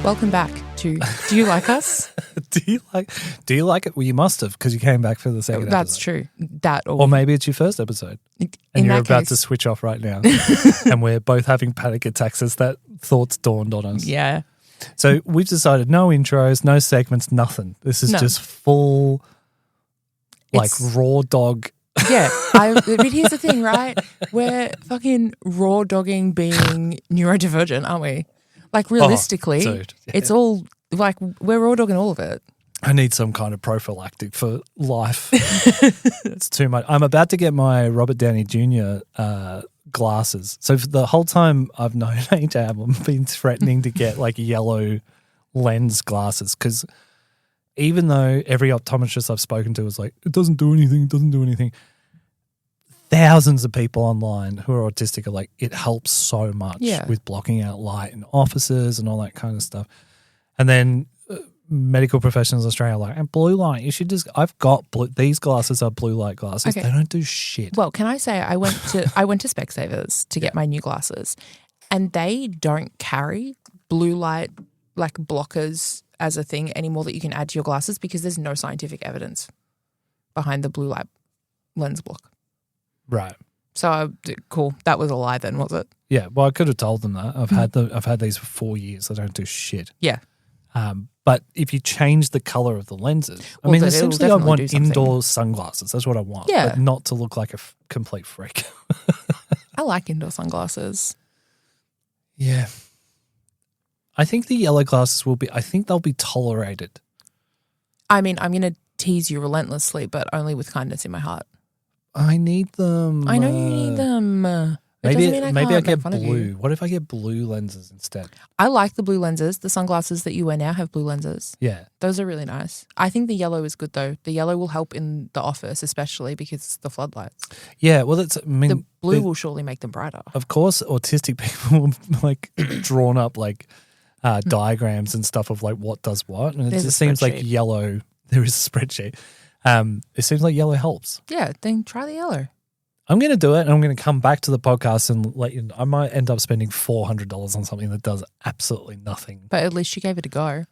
Welcome back to Do You Like Us? Do you like it? Well, you must have, because you came back for the second That's episode. true. That Or maybe it's your first episode and you're about to switch off right now and we're both having panic attacks as that thoughts dawned on us. Yeah. So we've decided no intros, no segments, nothing. This is just full, raw dog. Yeah. But here's the thing, right? We're fucking raw dogging being neurodivergent, aren't we? Like, realistically, dude, yeah. It's all, like, we're raw dogging all of it. I need some kind of prophylactic for life. It's too much. I'm about to get my Robert Downey Jr. Glasses. So for the whole time I've known AJ, I've been threatening to get like yellow lens glasses, because even though every optometrist I've spoken to is like, it doesn't do anything. Thousands of people online who are autistic are like, it helps so much with blocking out light in offices and all that kind of stuff. And then medical professionals in Australia are like, and blue light, you should just, I've got these glasses are blue light glasses. Okay. They don't do shit. Well, can I say I went to Specsavers to get my new glasses, and they don't carry blue light like blockers as a thing anymore that you can add to your glasses, because there's no scientific evidence behind the blue light lens block. Right. So cool. That was a lie then, was it? Yeah. Well, I could have told them that. I've had these for 4 years. They don't do shit. Yeah. But if you change the color of the lenses, I mean, essentially I want indoor sunglasses. That's what I want. Yeah. But not to look like a complete freak. I like indoor sunglasses. Yeah. I think the yellow glasses they'll be tolerated. I mean, I'm going to tease you relentlessly, but only with kindness in my heart. I need them. I know you need them. Maybe I get blue. What if I get blue lenses instead? I like the blue lenses. The sunglasses that you wear now have blue lenses. Yeah. Those are really nice. I think the yellow is good though. The yellow will help in the office, especially because it's the floodlights. Yeah, well the blue will surely make them brighter. Of course, autistic people have like drawn up like diagrams and stuff of like what does what. And it just seems like yellow, there is a spreadsheet. It seems like yellow helps. Yeah, then try the yellow. I'm going to do it, and I'm going to come back to the podcast and let you know. I might end up spending $400 on something that does absolutely nothing. But at least you gave it a go.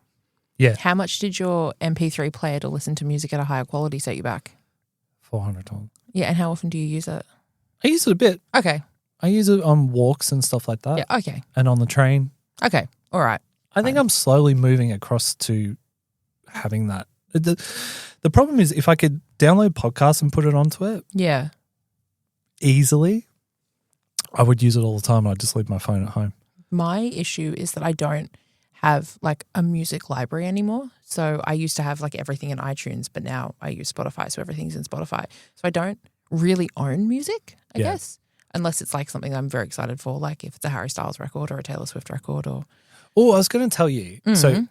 Yeah. How much did your MP3 player to listen to music at a higher quality set you back? $400. Yeah, and how often do you use it? I use it a bit. Okay. I use it on walks and stuff like that. Yeah, okay. And on the train. Okay, all right. I think I'm slowly moving across to having that. The problem is if I could download podcasts and put it onto it. Yeah. Easily, I would use it all the time. I'd just leave my phone at home. My issue is that I don't have like a music library anymore. So I used to have like everything in iTunes, but now I use Spotify, so everything's in Spotify. So I don't really own music, I guess, unless it's like something that I'm very excited for, like if it's a Harry Styles record or a Taylor Swift record or... Oh, I was going to tell you. Mm-hmm. So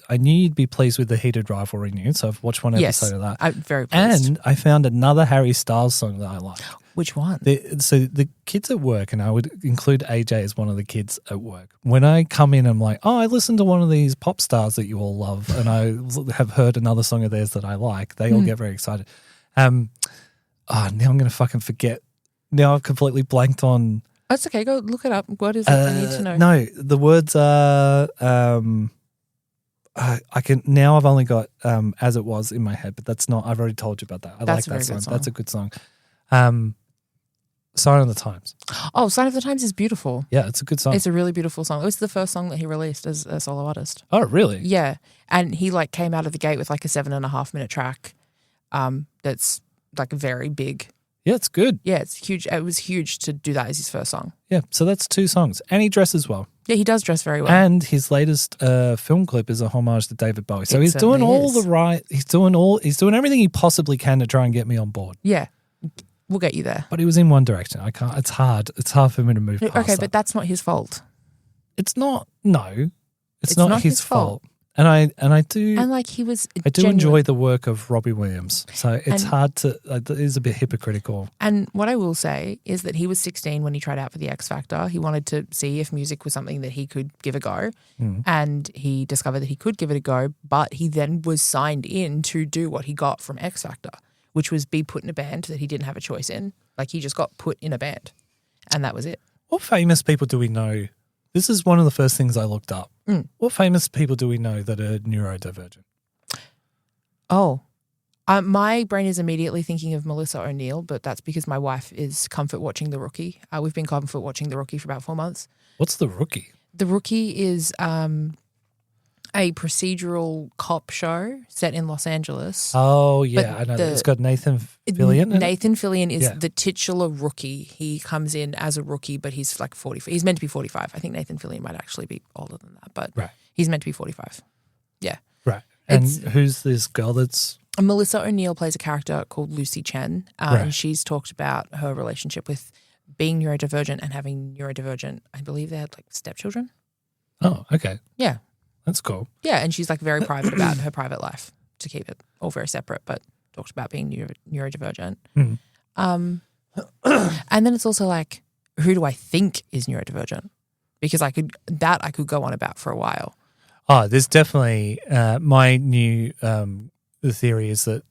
I knew you'd be pleased with the Heated Rivalry news. So I've watched one episode of that. I'm very pleased. And I found another Harry Styles song that I like. Which one? So the kids at work, and I would include AJ as one of the kids at work. When I come in, I'm like, oh, I listened to one of these pop stars that you all love, and I have heard another song of theirs that I like. They all get very excited. Now I'm going to fucking forget. Now I've completely blanked on... That's okay. Go look it up. What is it? I need to know. No, the words are. I can now. I've only got "As It Was" in my head, but that's not. I've already told you about that. I like that song. That's a good song. "Sign of the Times." Oh, "Sign of the Times" is beautiful. Yeah, it's a good song. It's a really beautiful song. It was the first song that he released as a solo artist. Oh, really? Yeah, and he like came out of the gate with like a 7.5 minute track. That's like very big. Yeah, it's good. Yeah, it's huge. It was huge to do that as his first song. Yeah, so that's 2 songs. And he dresses well. Yeah, he does dress very well. And his latest film clip is a homage to David Bowie. So he's doing all the right, he's doing everything he possibly can to try and get me on board. Yeah. We'll get you there. But he was in one direction. I can't, it's hard for me to move past Okay, but that's not his fault. It's not, no. It's not his fault. And I do, and like he was, I do enjoy the work of Robbie Williams. So it's hard to. It is a bit hypocritical. And what I will say is that he was 16 when he tried out for the X Factor. He wanted to see if music was something that he could give a go, and he discovered that he could give it a go. But he then was signed in to do what he got from X Factor, which was be put in a band that he didn't have a choice in. Like he just got put in a band, and that was it. What famous people do we know This is one of the first things I looked up. Mm. What famous people do we know that are neurodivergent? Oh, my brain is immediately thinking of Melissa O'Neill, but that's because my wife is comfort watching The Rookie. We've been comfort watching The Rookie for about 4 months. What's The Rookie? The Rookie is a procedural cop show set in Los Angeles. Oh, yeah, I know. It's got Nathan Fillion in it? Nathan Fillion is the titular rookie. He comes in as a rookie, but he's like 45. He's meant to be 45. I think Nathan Fillion might actually be older than that, but he's meant to be 45. Yeah. Right. And who's this girl that's... Melissa O'Neill plays a character called Lucy Chen, and she's talked about her relationship with being neurodivergent and having neurodivergent, I believe they had like stepchildren. Oh, okay. Yeah. That's cool. Yeah, and she's like very private about her private life, to keep it all very separate, but talked about being neurodivergent. Mm. And then it's also like, who do I think is neurodivergent? Because I could go on about for a while. Oh, there's definitely my new theory is that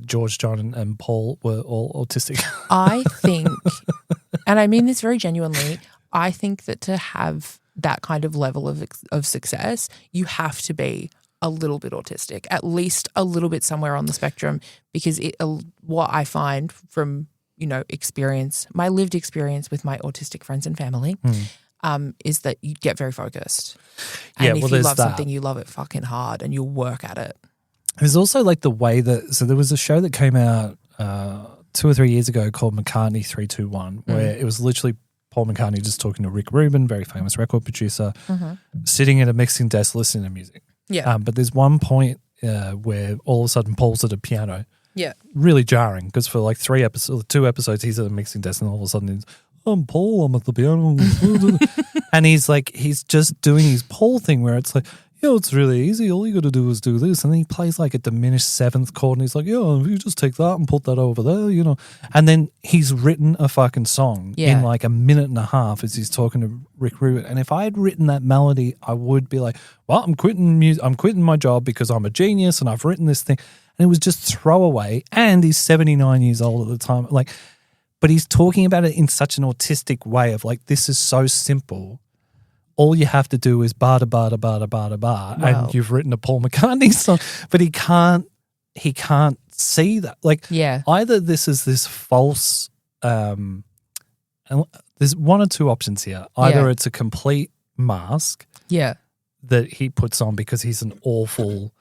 George, John, and Paul were all autistic. I think, and I mean this very genuinely, I think that to have that kind of level of success, you have to be a little bit autistic, at least a little bit somewhere on the spectrum, because what I find from, experience, my lived experience with my autistic friends and family, is that you get very focused. And if you love something, you love it fucking hard and you'll work at it. There's also like the way that, so there was a show that came out 2 or 3 years ago called McCartney 321, where it was literally Paul McCartney just talking to Rick Rubin, very famous record producer, sitting at a mixing desk listening to music. Yeah. But there's one point where all of a sudden Paul's at a piano. Yeah. Really jarring because for like 2 episodes he's at a mixing desk and all of a sudden he's, I'm Paul, I'm at the piano. And he's just doing his Paul thing where it's like, it's really easy. All you got to do is do this. And then he plays like a diminished seventh chord and he's like, you just take that and put that over there, And then he's written a fucking song in like a minute and a half as he's talking to Rick Rubin. And if I had written that melody, I would be like, well, I'm quitting music. I'm quitting my job because I'm a genius and I've written this thing. And it was just throwaway. And he's 79 years old at the time. But he's talking about it in such an autistic way of like, this is so simple. All you have to do is bar to bar to bar to bar to bar, and you've written a Paul McCartney song. But he can't see that. Like, either this is this false, and there's one or two options here. Either it's a complete mask, that he puts on because he's an awful,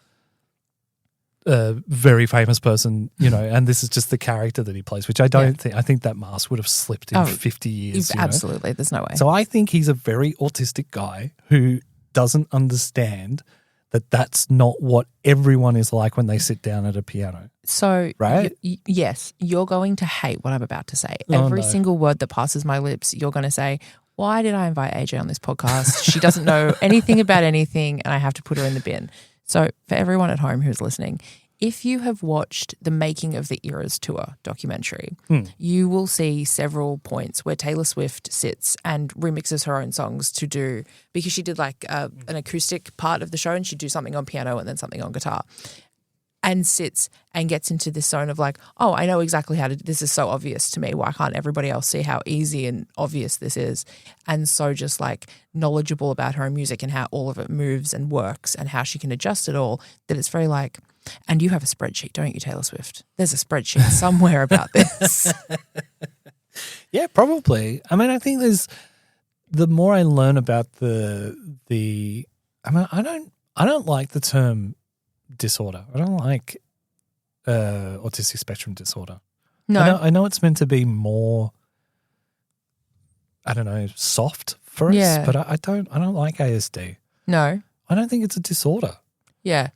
very famous person, and this is just the character that he plays, which I don't think. I think that mask would have slipped in 50 years. Absolutely, there's no way. So I think he's a very autistic guy who doesn't understand that that's not what everyone is like when they sit down at a piano. So, right? Yes, you're going to hate what I'm about to say. Every single word that passes my lips, you're going to say, why did I invite AJ on this podcast? She doesn't know anything about anything and I have to put her in the bin. So for everyone at home who's listening, if you have watched the Making of the Eras Tour documentary, you will see several points where Taylor Swift sits and remixes her own songs because she did like an acoustic part of the show and she'd do something on piano and then something on guitar, and sits and gets into this zone of like, oh, I know exactly how to, this is so obvious to me. Why can't everybody else see how easy and obvious this is? And so just like knowledgeable about her own music and how all of it moves and works and how she can adjust it all, that it's very like, and you have a spreadsheet, don't you, Taylor Swift? There's a spreadsheet somewhere about this. Yeah, probably. I mean, I think the more I learn about I don't like the term disorder. I don't like autistic spectrum disorder. No. I know it's meant to be more, I don't know, soft for us, but I don't like ASD. No. I don't think it's a disorder. Yeah.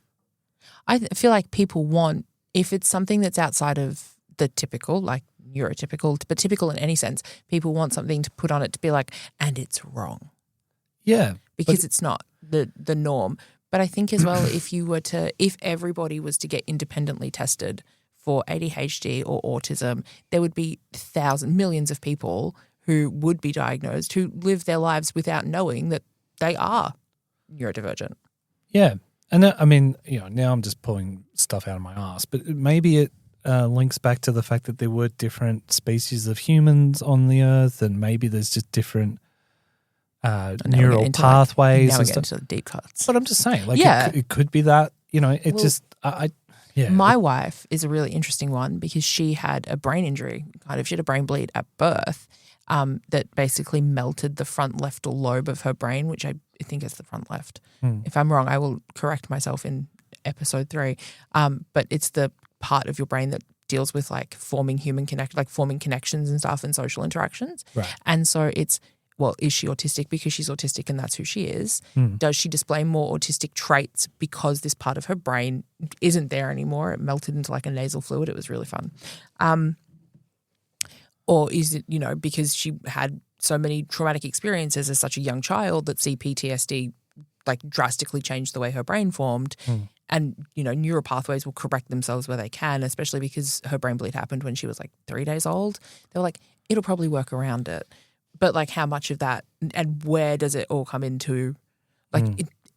I feel like people want, if it's something that's outside of the typical, like neurotypical, but typical in any sense, people want something to put on it to be like, and it's wrong. Yeah. Because it's not the norm. But I think as well, if everybody was to get independently tested for ADHD or autism, there would be millions of people who would be diagnosed who live their lives without knowing that they are neurodivergent. Yeah. And I mean, now I'm just pulling stuff out of my ass, but maybe links back to the fact that there were different species of humans on the earth, and maybe there's just different neural pathways. Now and we're getting stuff. into the deep cuts. But I'm just saying, like, Yeah. it could be that, yeah. My wife is a really interesting one because she had a brain injury, she had a brain bleed at birth that basically melted the front left lobe of her brain, which I think is the front left. If I'm wrong, I will correct myself in episode 3. But it's the part of your brain that deals with forming forming connections and stuff and social interactions. Right. And so it's, is she autistic because she's autistic and that's who she is? Does she display more autistic traits because this part of her brain isn't there anymore? It melted into a nasal fluid. It was really fun. Or is it, because she had so many traumatic experiences as such a young child that CPTSD drastically changed the way her brain formed. And, neural pathways will correct themselves where they can, especially because her brain bleed happened when she was 3 days old. They were like, it'll probably work around it. But how much of that and where does it all come into?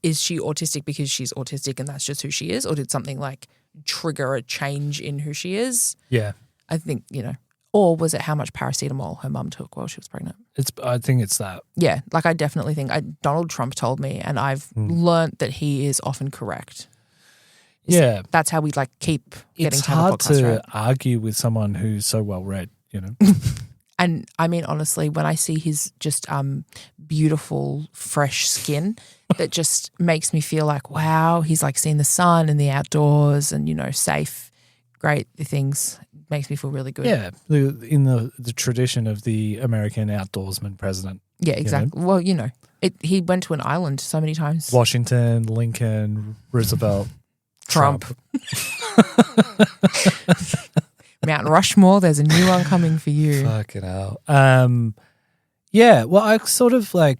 Is she autistic because she's autistic and that's just who she is? Or did something trigger a change in who she is? Yeah. I think, or was it how much paracetamol her mum took while she was pregnant? I think it's that. Yeah. I definitely think Donald Trump told me, and I've learnt that he is often correct. Yeah. That's how we keep getting it's to have a hard podcast, to right? argue with someone who's so well read, And I mean, honestly, when I see his just beautiful, fresh skin, that just makes me feel wow, he's seen the sun and the outdoors and, safe, great things. Makes me feel really good. Yeah, in the tradition of the American outdoorsman president. Yeah, exactly. Well, he went to an island so many times. Washington, Lincoln, Roosevelt, Trump. Mount Rushmore, there's a new one coming for you. Fucking hell. Yeah, well, I sort of I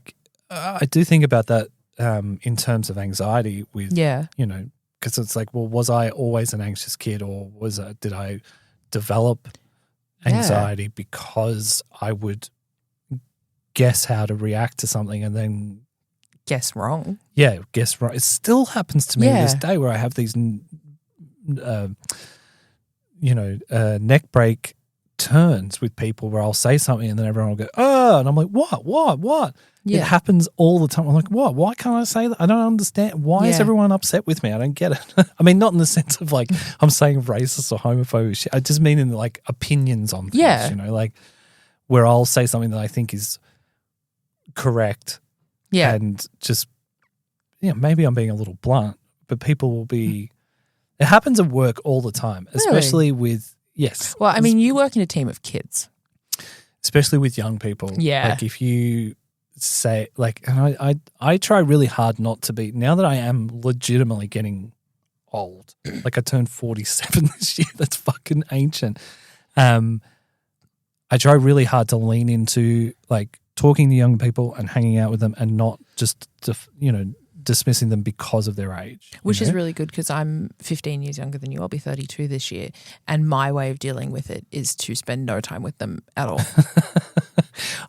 do think about that in terms of anxiety with, because it's was I always an anxious kid, or did I develop anxiety because I would guess how to react to something and then guess wrong? Yeah, guess wrong. It still happens to me to this day where I have these neck break turns with people where I'll say something and then everyone will go, oh, and I'm like, what? Yeah. It happens all the time. I'm like, what? Why can't I say that? I don't understand. Why is everyone upset with me? I don't get it. I mean, not in the sense of I'm saying racist or homophobic shit. I just mean in opinions on things, where I'll say something that I think is correct. Yeah. And just, maybe I'm being a little blunt, but people will be, it happens at work all the time, especially with, yes. Well, I mean, you work in a team of kids. Especially with young people. Yeah. If you say, and I try really hard not to be, now that I am legitimately getting old, I turned 47 this year, that's fucking ancient. I try really hard to lean into talking to young people and hanging out with them and not just, dismissing them because of their age. Which is really good because I'm 15 years younger than you. I'll be 32 this year. And my way of dealing with it is to spend no time with them at all.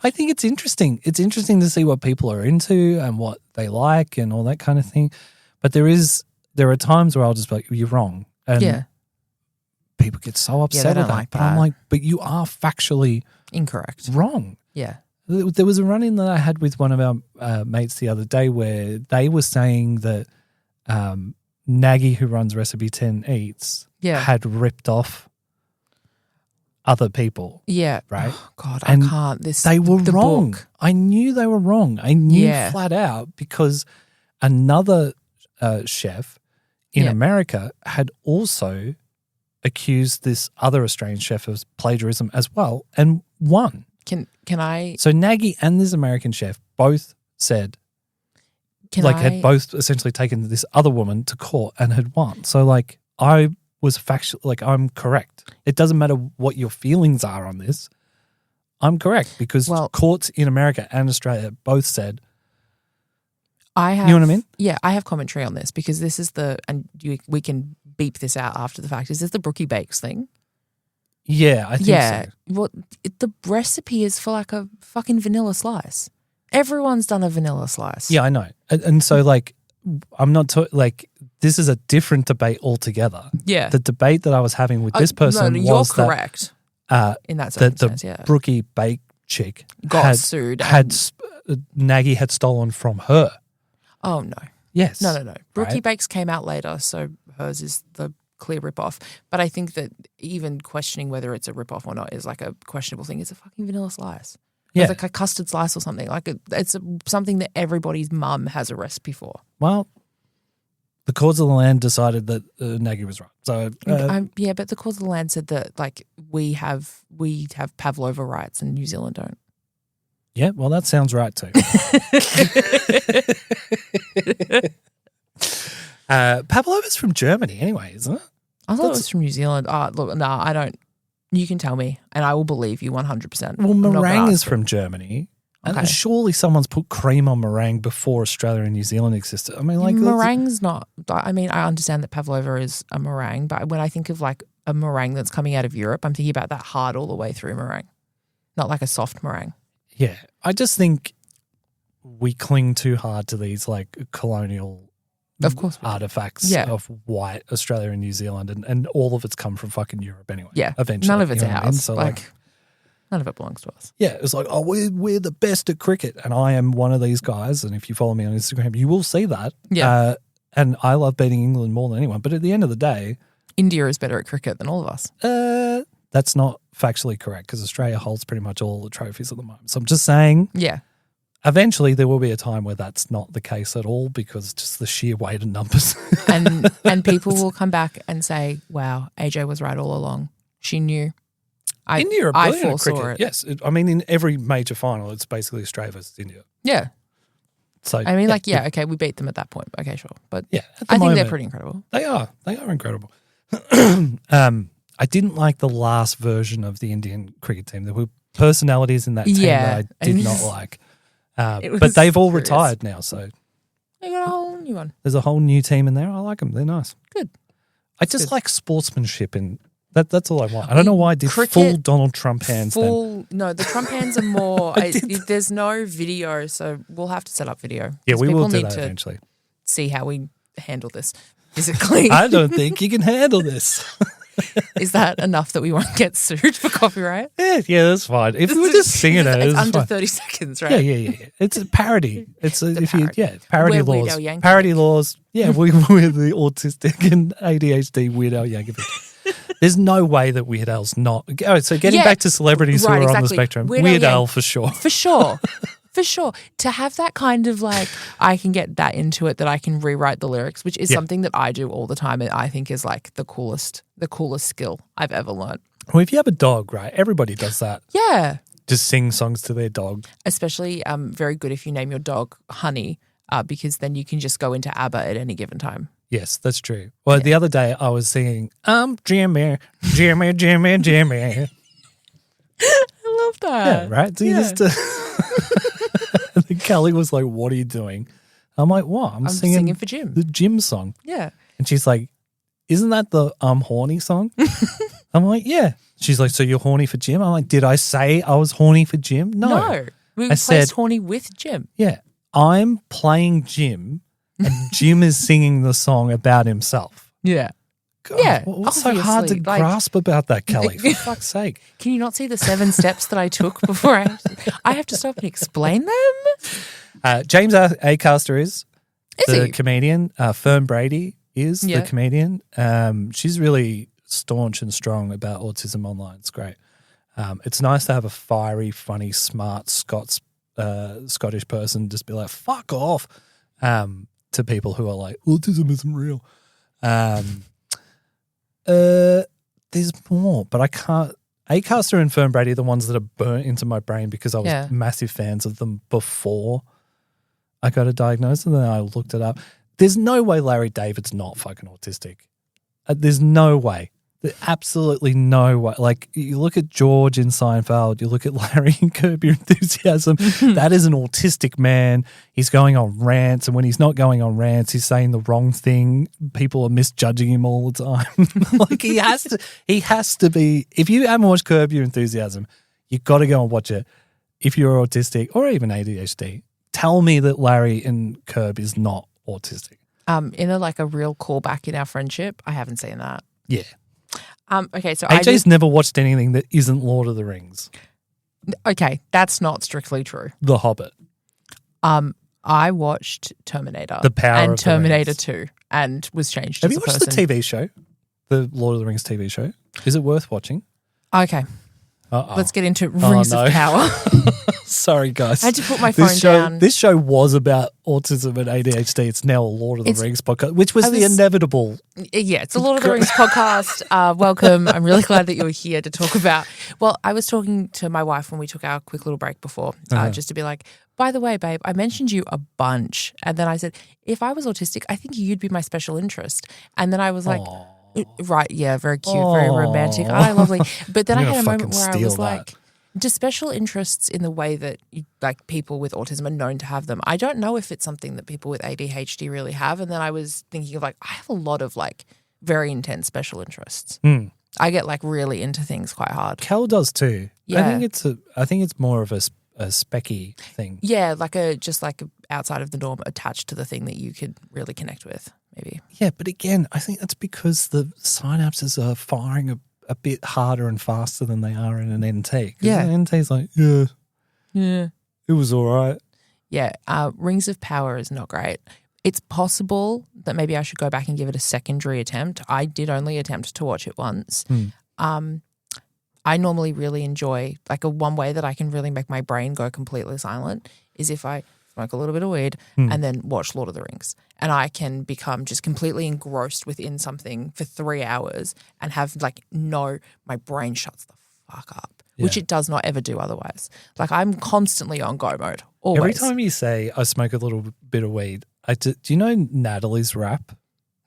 I think it's interesting. It's interesting to see what people are into and what they like and all that kind of thing. But there are times where I'll just be like, you're wrong. And people get so upset at that. But I'm like, but you are factually incorrect. Wrong. Yeah. There was a run-in that I had with one of our mates the other day where they were saying that Nagy, who runs Recipe 10 Eats, had ripped off other people. Yeah. Right? Oh, God, and I can't. They were wrong. Book. I knew they were wrong. I knew flat out because another chef in America had also accused this other Australian chef of plagiarism as well and won. Can I? So Nagy and this American chef both said, had both essentially taken this other woman to court and had won. So I was factual, I'm correct. It doesn't matter what your feelings are on this. I'm correct because courts in America and Australia both said. I have, you know what I mean? Yeah, I have commentary on this because this is we can beep this out after the fact. Is this the Brookie Bakes thing? Yeah, I think so. Well, the recipe is for a fucking vanilla slice. Everyone's done a vanilla slice. Yeah, I know. And so I'm not this is a different debate altogether. Yeah. The debate that I was having with this person you're was correct in that circumstance, the Brookie Bake chick got sued. Nagy had stolen from her. Oh, no. Yes. No. Brookie Right? Bakes came out later, so hers is the clear rip-off. But I think that even questioning whether it's a rip-off or not is like a questionable thing. It's a fucking vanilla slice. Yeah. It's like a custard slice or something. Like it's something that everybody's mum has a recipe for. Well, the courts of the land decided that Nagy was right. So yeah, but the courts of the land said that like we have Pavlova rights and New Zealand don't. yeah, well, that sounds right too. Pavlova's from Germany anyway, isn't it? I thought it was from New Zealand. Look, no, I don't. You can tell me, and I will believe you 100%. Well, meringue is from Germany. Okay. And surely someone's put cream on meringue before Australia and New Zealand existed. I mean, like meringue's not. I mean, I understand that pavlova is a meringue, but when I think of like a meringue that's coming out of Europe, I'm thinking about that hard all the way through meringue, not like a soft meringue. Yeah, I just think we cling too hard to these like colonial, of course, artifacts of white Australia and New Zealand, and all of it's come from fucking Europe anyway. Yeah, eventually, none of it's you know ours. what I mean? So like none of it belongs to us. Yeah, it's like, oh, we're the best at cricket, and I am one of these guys. And if you follow me on Instagram, you will see that. Yeah, and I love beating England more than anyone. But at the end of the day, India is better at cricket than all of us. That's not factually correct because Australia holds pretty much all the trophies at the moment. So I'm just saying, yeah, eventually there will be a time where that's not the case at all because just the sheer weight of numbers. and people will come back and say, "Wow, AJ was right all along. She knew." India are brilliant at foresaw cricket. it. Yes, I mean in every major final, it's basically Australia versus India. Yeah. So I mean, okay, we beat them at that point. Okay, sure, but yeah, I think they're pretty incredible. They are incredible. I didn't like the last version of the Indian cricket team. There were personalities in that team that I did not like. But they've all retired now, so they got a whole new one. There's a whole new team in there. I like them. They're nice. Good. I just like sportsmanship and that's all I want. I don't know why I did full Donald Trump hands then. No, the Trump hands are more there's no video, so we'll have to set up video. Yeah, we will do need that to eventually. See how we handle this physically. I don't think you can handle this. Is that enough that we won't get sued for copyright? Yeah, that's fine. If we were just singing it's under fine. 30 seconds, right? Yeah. It's a parody. It's parody We're laws. Weird Al Yankovic. Parody laws. Yeah, we're the autistic and ADHD Weird Al Yankovic. There's no way that Weird Al's not. Oh, so getting back to celebrities who are on the spectrum, Weird Al for sure. For sure. For sure. To have that kind of like, I can get that into it, that I can rewrite the lyrics, which is something that I do all the time and I think is like the coolest skill I've ever learned. Well, if you have a dog, right, everybody does that. Yeah. Just sing songs to their dog. Especially very good if you name your dog Honey, because then you can just go into ABBA at any given time. Yes, that's true. Well, the other day I was singing, Jimmy, Jimmy, Jimmy, Jimmy. I love that. Yeah, right? So you just... And then Kelly was like, what are you doing? I'm like, what? I'm singing for Jim. The Jim song. Yeah. And she's like, isn't that the I'm horny song? I'm like, yeah. She's like, so you're horny for Jim? I'm like, did I say I was horny for Jim? No. We said horny with Jim. Yeah. I'm playing Jim and Jim is singing the song about himself. Yeah. God, yeah. What's so hard to grasp about that, Kelly? For fuck's sake. Can you not see the 7 steps that I took before I have to stop and explain them? James Acaster is the he? comedian. Fern Brady is the comedian. She's really staunch and strong about autism online. It's great. It's nice to have a fiery, funny, smart Scottish person just be like, fuck off, to people who are like, autism isn't real. There's more, but I can't. Acaster and Fern Brady are the ones that are burnt into my brain because I was massive fans of them before I got a diagnosis, and then I looked it up. There's no way Larry David's not fucking autistic. There's no way. There's absolutely no way. Like, you look at George in Seinfeld, you look at Larry in Curb Your Enthusiasm, that is an autistic man. He's going on rants, and when he's not going on rants, he's saying the wrong thing. People are misjudging him all the time. Like, he has to be, if you haven't watched Curb Your Enthusiasm, you've got to go and watch it. If you're autistic or even ADHD, tell me that Larry in Curb is not autistic. In a real callback in our friendship, I haven't seen that. Yeah. Okay, so AJ's never watched anything that isn't Lord of the Rings. Okay, that's not strictly true. The Hobbit. I watched Terminator. The Power and of the Terminator Rings. 2 and was changed Have as you a watched person. the TV show? The Lord of the Rings TV show? Is it worth watching? Okay, Uh-oh. let's get into Rings no. of Power. Sorry, guys. I had to put my phone down. This show was about autism and ADHD. It's now a Lord of the Rings podcast, which was the inevitable. Yeah, it's a Lord of the Rings podcast. Welcome. I'm really glad that you're here to talk about. Well, I was talking to my wife when we took our quick little break before, just to be like, by the way, babe, I mentioned you a bunch. And then I said, if I was autistic, I think you'd be my special interest. And then I was like, right, yeah, very cute, very romantic. Aren't I lovely? But then I had a moment where I was like, do special interests in the way that people with autism are known to have them? I don't know if it's something that people with ADHD really have. And then I was thinking of I have a lot of very intense special interests. I get really into things quite hard. Cal does too. Yeah. I think it's more of a specky thing. Yeah, just outside of the norm, attached to the thing that you could really connect with, maybe. Yeah, but again, I think that's because the synapses are firing a bit harder and faster than they are in an NT. Yeah. An NT's it was all right. Yeah, Rings of Power is not great. It's possible that maybe I should go back and give it a secondary attempt. I did only attempt to watch it once. I normally really enjoy, one way that I can really make my brain go completely silent is if I smoke a little bit of weed and then watch Lord of the Rings. And I can become just completely engrossed within something for 3 hours and have my brain shuts the fuck up, which it does not ever do otherwise. I'm constantly on go mode, always. Every time you say I smoke a little bit of weed, do you know Natalie's rap?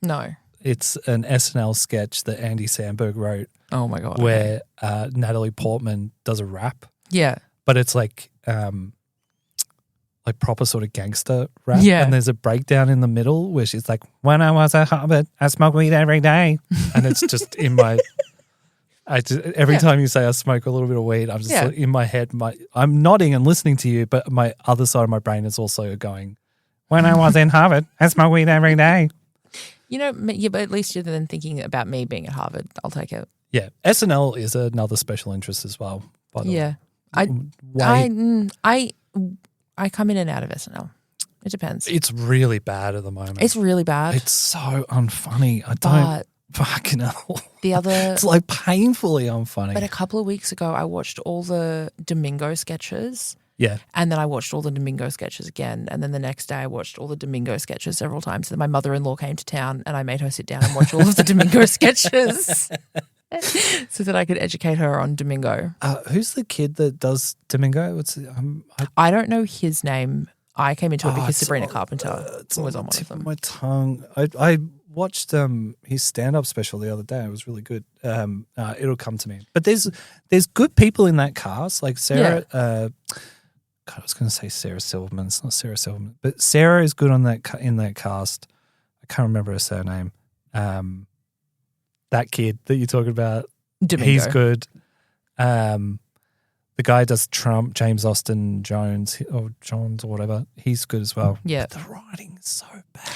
No. It's an SNL sketch that Andy Samberg wrote. Oh my God. Where Natalie Portman does a rap. Yeah. But it's proper sort of gangster rap. Yeah. And there's a breakdown in the middle where she's like, when I was at Harvard, I smoked weed every day. And it's just in my every time you say I smoke a little bit of weed, I'm just in my head, I'm nodding and listening to you, but my other side of my brain is also going, when I was in Harvard, I smoked weed every day. But at least you're then thinking about me being at Harvard. I'll take it. Yeah. SNL is another special interest as well, by the way. I come in and out of SNL. It depends. It's really bad at the moment. It's really bad. It's so unfunny. I don't fucking know. It's painfully unfunny. But a couple of weeks ago, I watched all the Domingo sketches. Yeah. And then I watched all the Domingo sketches again. And then the next day I watched all the Domingo sketches several times. And then my mother-in-law came to town and I made her sit down and watch all of the Domingo sketches so that I could educate her on Domingo. Who's the kid that does Domingo? I don't know his name. I came into it because Sabrina Carpenter was on one of them. My tongue. I watched his stand-up special the other day. It was really good. It'll come to me. But there's good people in that cast, like Sarah. God, I was going to say Sarah Silverman. It's not Sarah Silverman, but Sarah is good on in that cast. I can't remember her surname. That kid that you're talking about, Domingo. He's good. The guy does Trump, James Austin Jones or Johns or whatever. He's good as well. Yeah, but the writing is so bad.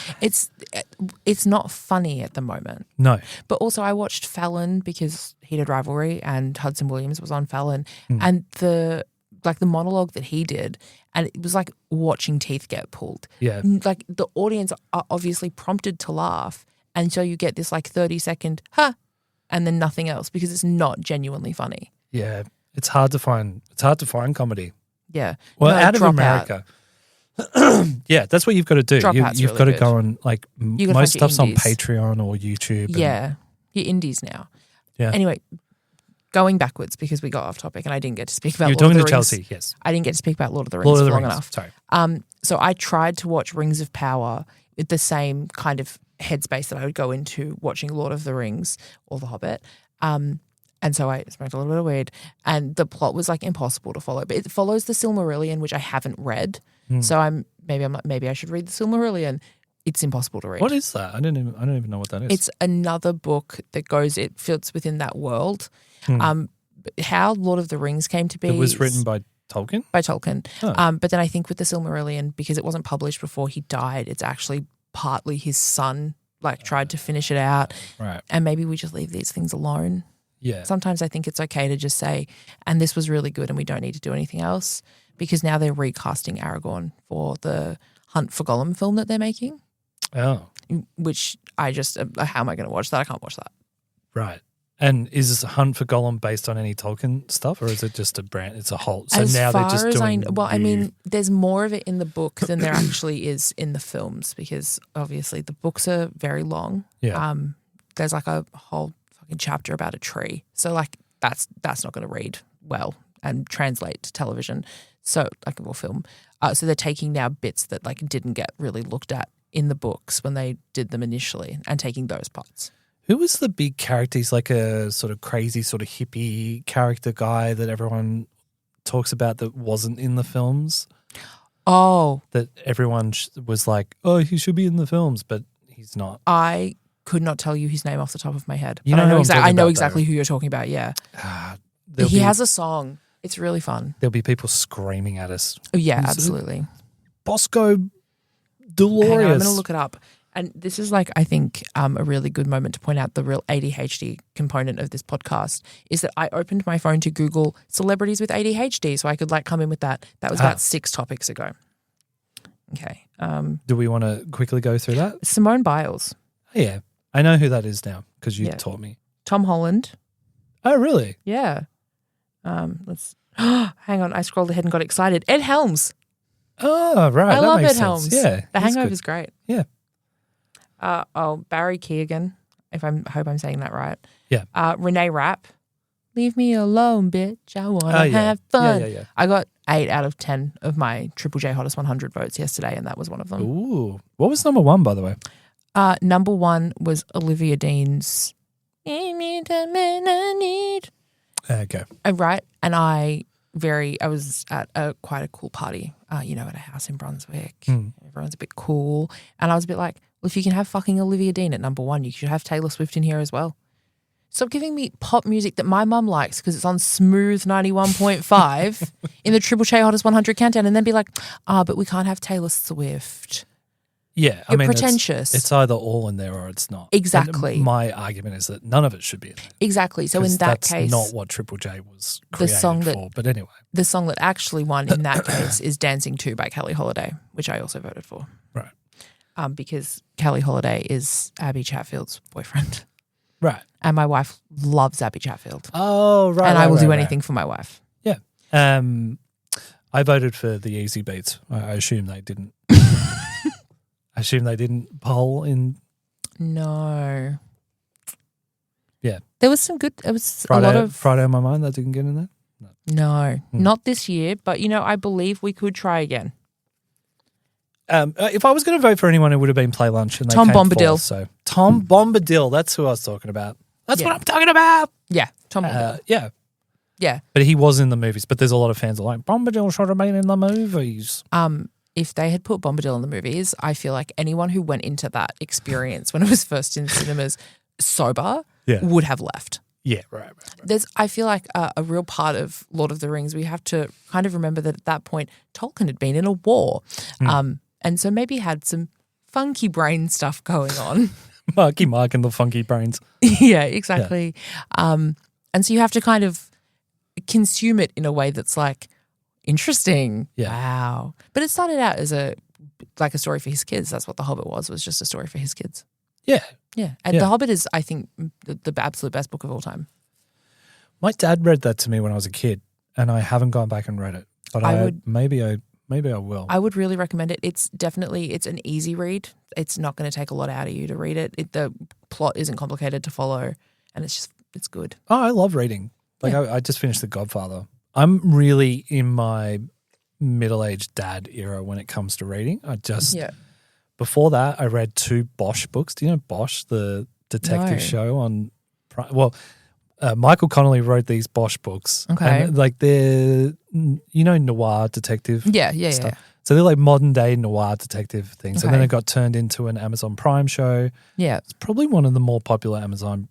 It's not funny at the moment. No, but also I watched Fallon because Heated Rivalry and Hudson Williams was on Fallon, and the monologue that he did, and it was like watching teeth get pulled. Yeah, the audience are obviously prompted to laugh, and so you get this 30-second huh, and then nothing else because it's not genuinely funny. Yeah. It's hard to find comedy. Yeah. Well, out of America. Yeah, that's what you've got to do. You've got to go on most stuff's on Patreon or YouTube. Yeah. Your indies now. Yeah. Anyway, going backwards because we got off topic and I didn't get to speak about You're Lord of the talking to Rings. Chelsea, yes. I didn't get to speak about Lord of the Rings for long enough. Sorry. So I tried to watch Rings of Power with the same kind of headspace that I would go into watching Lord of the Rings or The Hobbit. And so I smoked a little bit of weed, and the plot was impossible to follow. But it follows the Silmarillion, which I haven't read. So maybe I should read the Silmarillion. It's impossible to read. What is that? I don't even know what that is. It's another book that it fits within that world. How Lord of the Rings came to be. It was written by Tolkien? By Tolkien. Oh. But then I think with the Silmarillion, because it wasn't published before he died, it's actually partly his son like tried to finish it out. Right. And maybe we just leave these things alone. Yeah. Sometimes I think it's okay to just say, and this was really good and we don't need to do anything else, because now they're recasting Aragorn for the Hunt for Gollum film that they're making. Oh. Which I just, how am I going to watch that? I can't watch that. Right. And is Hunt for Gollum based on any Tolkien stuff, or is it just a brand? It's a whole. So as now far they're just as doing. I mean, there's more of it in the book than there actually is in the films, because obviously the books are very long. Yeah. There's like a whole fucking chapter about a tree, so like that's not going to read well and translate to television. So like a film. So they're taking now bits that like didn't get really looked at in the books when they did them initially, and taking those parts. Who was the big character? He's like a sort of crazy, sort of hippie character guy that everyone talks about that wasn't in the films. Oh. That everyone was like, oh, he should be in the films, but he's not. I could not tell you his name off the top of my head. You but know I know exactly who you're talking about, yeah. He has a song. It's really fun. There'll be people screaming at us. Oh, yeah, absolutely. Bosco Delorious. Hang on, I'm going to look it up. And this is like, I think, a really good moment to point out the real ADHD component of this podcast is that I opened my phone to Google celebrities with ADHD so I could like come in with that. That was about 6 topics ago. Okay. Do we want to quickly go through that? Simone Biles. Oh, yeah. I know who that is now because you taught me. Tom Holland. Oh, really? Yeah. Let's hang on. I scrolled ahead and got excited. Ed Helms. Oh, right. I love Ed Helms. Yeah. The Hangover's great. Yeah. Barry Keoghan, hope I'm saying that right. Yeah. Renee Rapp. Leave me alone, bitch. I want to have fun. Yeah. I got 8 out of 10 of my Triple J Hottest 100 votes yesterday, and that was one of them. Ooh. What was number 1, by the way? Number 1 was Olivia Dean's Give Me the Man I Need. Okay. Right. And I was at quite a cool party, at a house in Brunswick. Everyone's a bit cool. And I was a bit like, well, if you can have fucking Olivia Dean at number 1, you should have Taylor Swift in here as well. Stop giving me pop music that my mum likes because it's on Smooth 91.5 in the Triple J Hottest 100 countdown, and then be like, but we can't have Taylor Swift. Yeah. You're pretentious. It's either all in there or it's not. Exactly. And my argument is that none of it should be in there. Exactly. So in that case, that's not what Triple J was created for. But anyway. The song that actually won in that case is Dancing 2 by Kelly Holiday, which I also voted for. Right. Because Kelly Holiday is Abby Chatfield's boyfriend. Right. And my wife loves Abby Chatfield. Oh, right. And I will do anything for my wife. Yeah. I voted for the Easy Beats. I assume they didn't. I assume they didn't poll in. No. Yeah. There was some good. It was Friday, a lot of Friday on My Mind. That didn't get in there. No, not this year. But I believe we could try again. If I was going to vote for anyone, it would have been Play Lunch, and they Tom came Bombadil. Fourth, so Tom Bombadil. That's who I was talking about. That's what I'm talking about. Yeah, Tom Bombadil. Yeah. Yeah. But he was in the movies. But there's a lot of fans that are like, Bombadil should have been in the movies. If they had put Bombadil in the movies, I feel like anyone who went into that experience when it was first in cinemas sober would have left. Yeah, right. I feel like a real part of Lord of the Rings, we have to kind of remember that at that point, Tolkien had been in a war. And so maybe had some funky brain stuff going on. Marky Mark and the funky brains. Yeah, exactly. Yeah. And so you have to kind of consume it in a way that's like, interesting. Yeah. Wow. But it started out as a story for his kids. That's what The Hobbit was just a story for his kids. Yeah. Yeah. And The Hobbit is, I think, the absolute best book of all time. My dad read that to me when I was a kid, and I haven't gone back and read it. But maybe I will. I would really recommend it. It's an easy read. It's not going to take a lot out of you to read it. The plot isn't complicated to follow, and it's good. Oh, I love reading. I just finished The Godfather. I'm really in my middle-aged dad era when it comes to reading. Before that, I read 2 Bosch books. Do you know Bosch, the detective show on Michael Connolly wrote these Bosch books. Okay. And they're, noir detective stuff. Yeah. So they're like modern day noir detective things. Okay. And then it got turned into an Amazon Prime show. Yeah. It's probably one of the more popular Amazon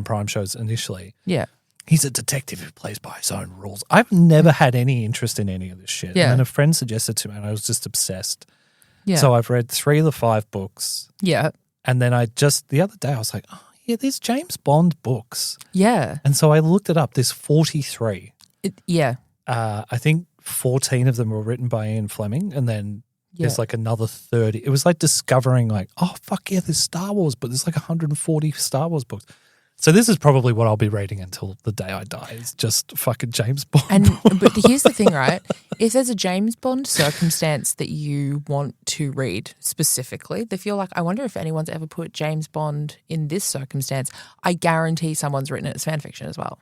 Prime shows initially. Yeah. He's a detective who plays by his own rules. I've never had any interest in any of this shit. Yeah. And then a friend suggested to me and I was just obsessed. Yeah. So I've read 3 of the 5 books. Yeah. And then the other day I was like, oh, yeah, there's James Bond books. Yeah. And so I looked it up. There's 43. Yeah. I think 14 of them were written by Ian Fleming, and then there's Yeah. like another 30. It was like discovering like, oh, fuck yeah, there's Star Wars, but there's like 140 Star Wars books. So this is probably what I'll be reading until the day I die. It's just fucking James Bond. But here's the thing, right? If there's a James Bond circumstance that you want to read specifically, they feel like, I wonder if anyone's ever put James Bond in this circumstance. I guarantee someone's written it as fan fiction as well.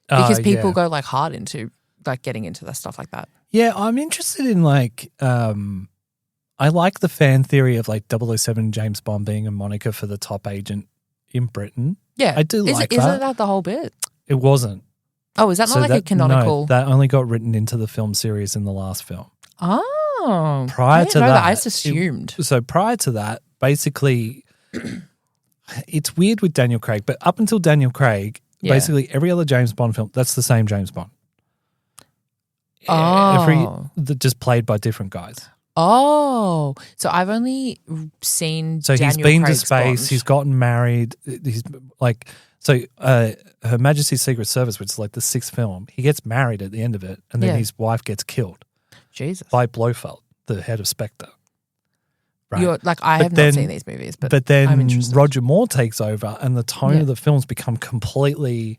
Because people go like hard into like getting into that stuff like that. Yeah, I'm interested in like I like the fan theory of like 007 James Bond being a moniker for the top agent in Britain. Yeah. I do like that. Isn't that the whole bit? It wasn't. Oh, is that not like a canonical? No, that only got written into the film series in the last film. Oh. Prior to that. I just assumed. So prior to that, basically, it's weird with Daniel Craig, but up until Daniel Craig, basically every other James Bond film, that's the same James Bond. Just played by different guys. Oh, so I've only seen. So Daniel he's been Craig's to space. Bond. He's gotten married. He's like Her Majesty's Secret Service, which is like the 6th film. He gets married at the end of it, and then his wife gets killed. Jesus. By Blofeld, the head of Spectre. Right. You're like I have not seen these movies, but then I'm interested. Roger Moore takes over, and the tone of the films become completely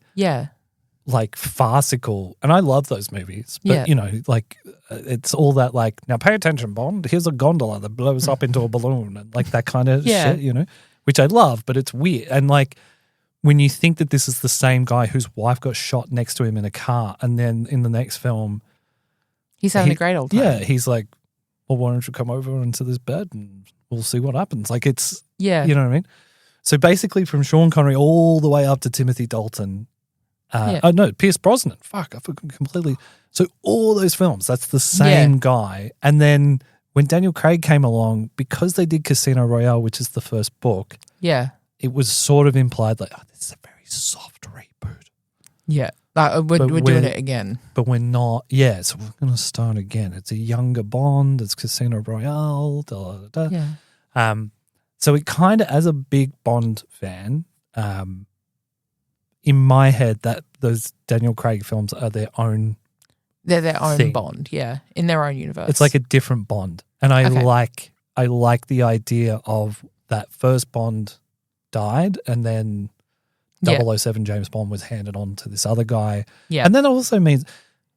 like farcical, and I love those movies. But you know, like it's all that like, now pay attention, Bond. Here's a gondola that blows up into a balloon, and like that kind of shit, you know, which I love, but it's weird. And like when you think that this is the same guy whose wife got shot next to him in a car, and then in the next film, he's having a great old time. Yeah, he's like, well, why don't you come over into this bed and we'll see what happens? Like it's, you know what I mean? So basically from Sean Connery all the way up to Timothy Dalton. Oh, no, Pierce Brosnan. Fuck, I forgot completely. So all those films, that's the same guy. And then when Daniel Craig came along, because they did Casino Royale, which is the first book, it was sort of implied like, oh, this is a very soft reboot. Yeah. We're doing it again. But we're not. Yeah, so we're going to start again. It's a younger Bond. It's Casino Royale. Da, da, da. Yeah. So it kind of, as a big Bond fan, in my head, that those Daniel Craig films are their own. They're their own thing. Bond, in their own universe. It's like a different Bond, and I like the idea of that first Bond died, and then 007 James Bond was handed on to this other guy. Yeah. And that also means,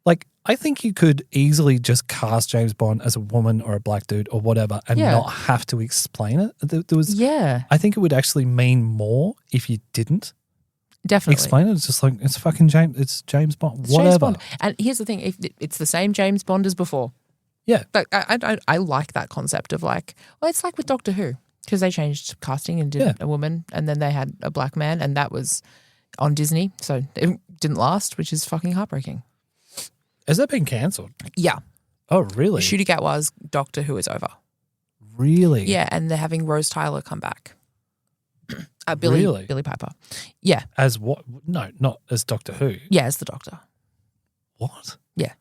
like, I think you could easily just cast James Bond as a woman or a black dude or whatever and not have to explain it. There was, I think it would actually mean more if you didn't. Definitely. Explain it. It's just like, it's fucking James Bond, it's whatever. James Bond. And here's the thing, if it's the same James Bond as before. Yeah. Like, I like that concept of like, well, it's like with Doctor Who. Because they changed casting and did a woman, and then they had a black man, and that was on Disney, so it didn't last, which is fucking heartbreaking. Has that been cancelled? Yeah. Oh, really? Shooty Gatwa's Doctor Who is over. Really? Yeah, and they're having Rose Tyler come back. Billy Piper. Yeah. As what? No, not as Doctor Who. Yeah, as the Doctor. What? Yeah.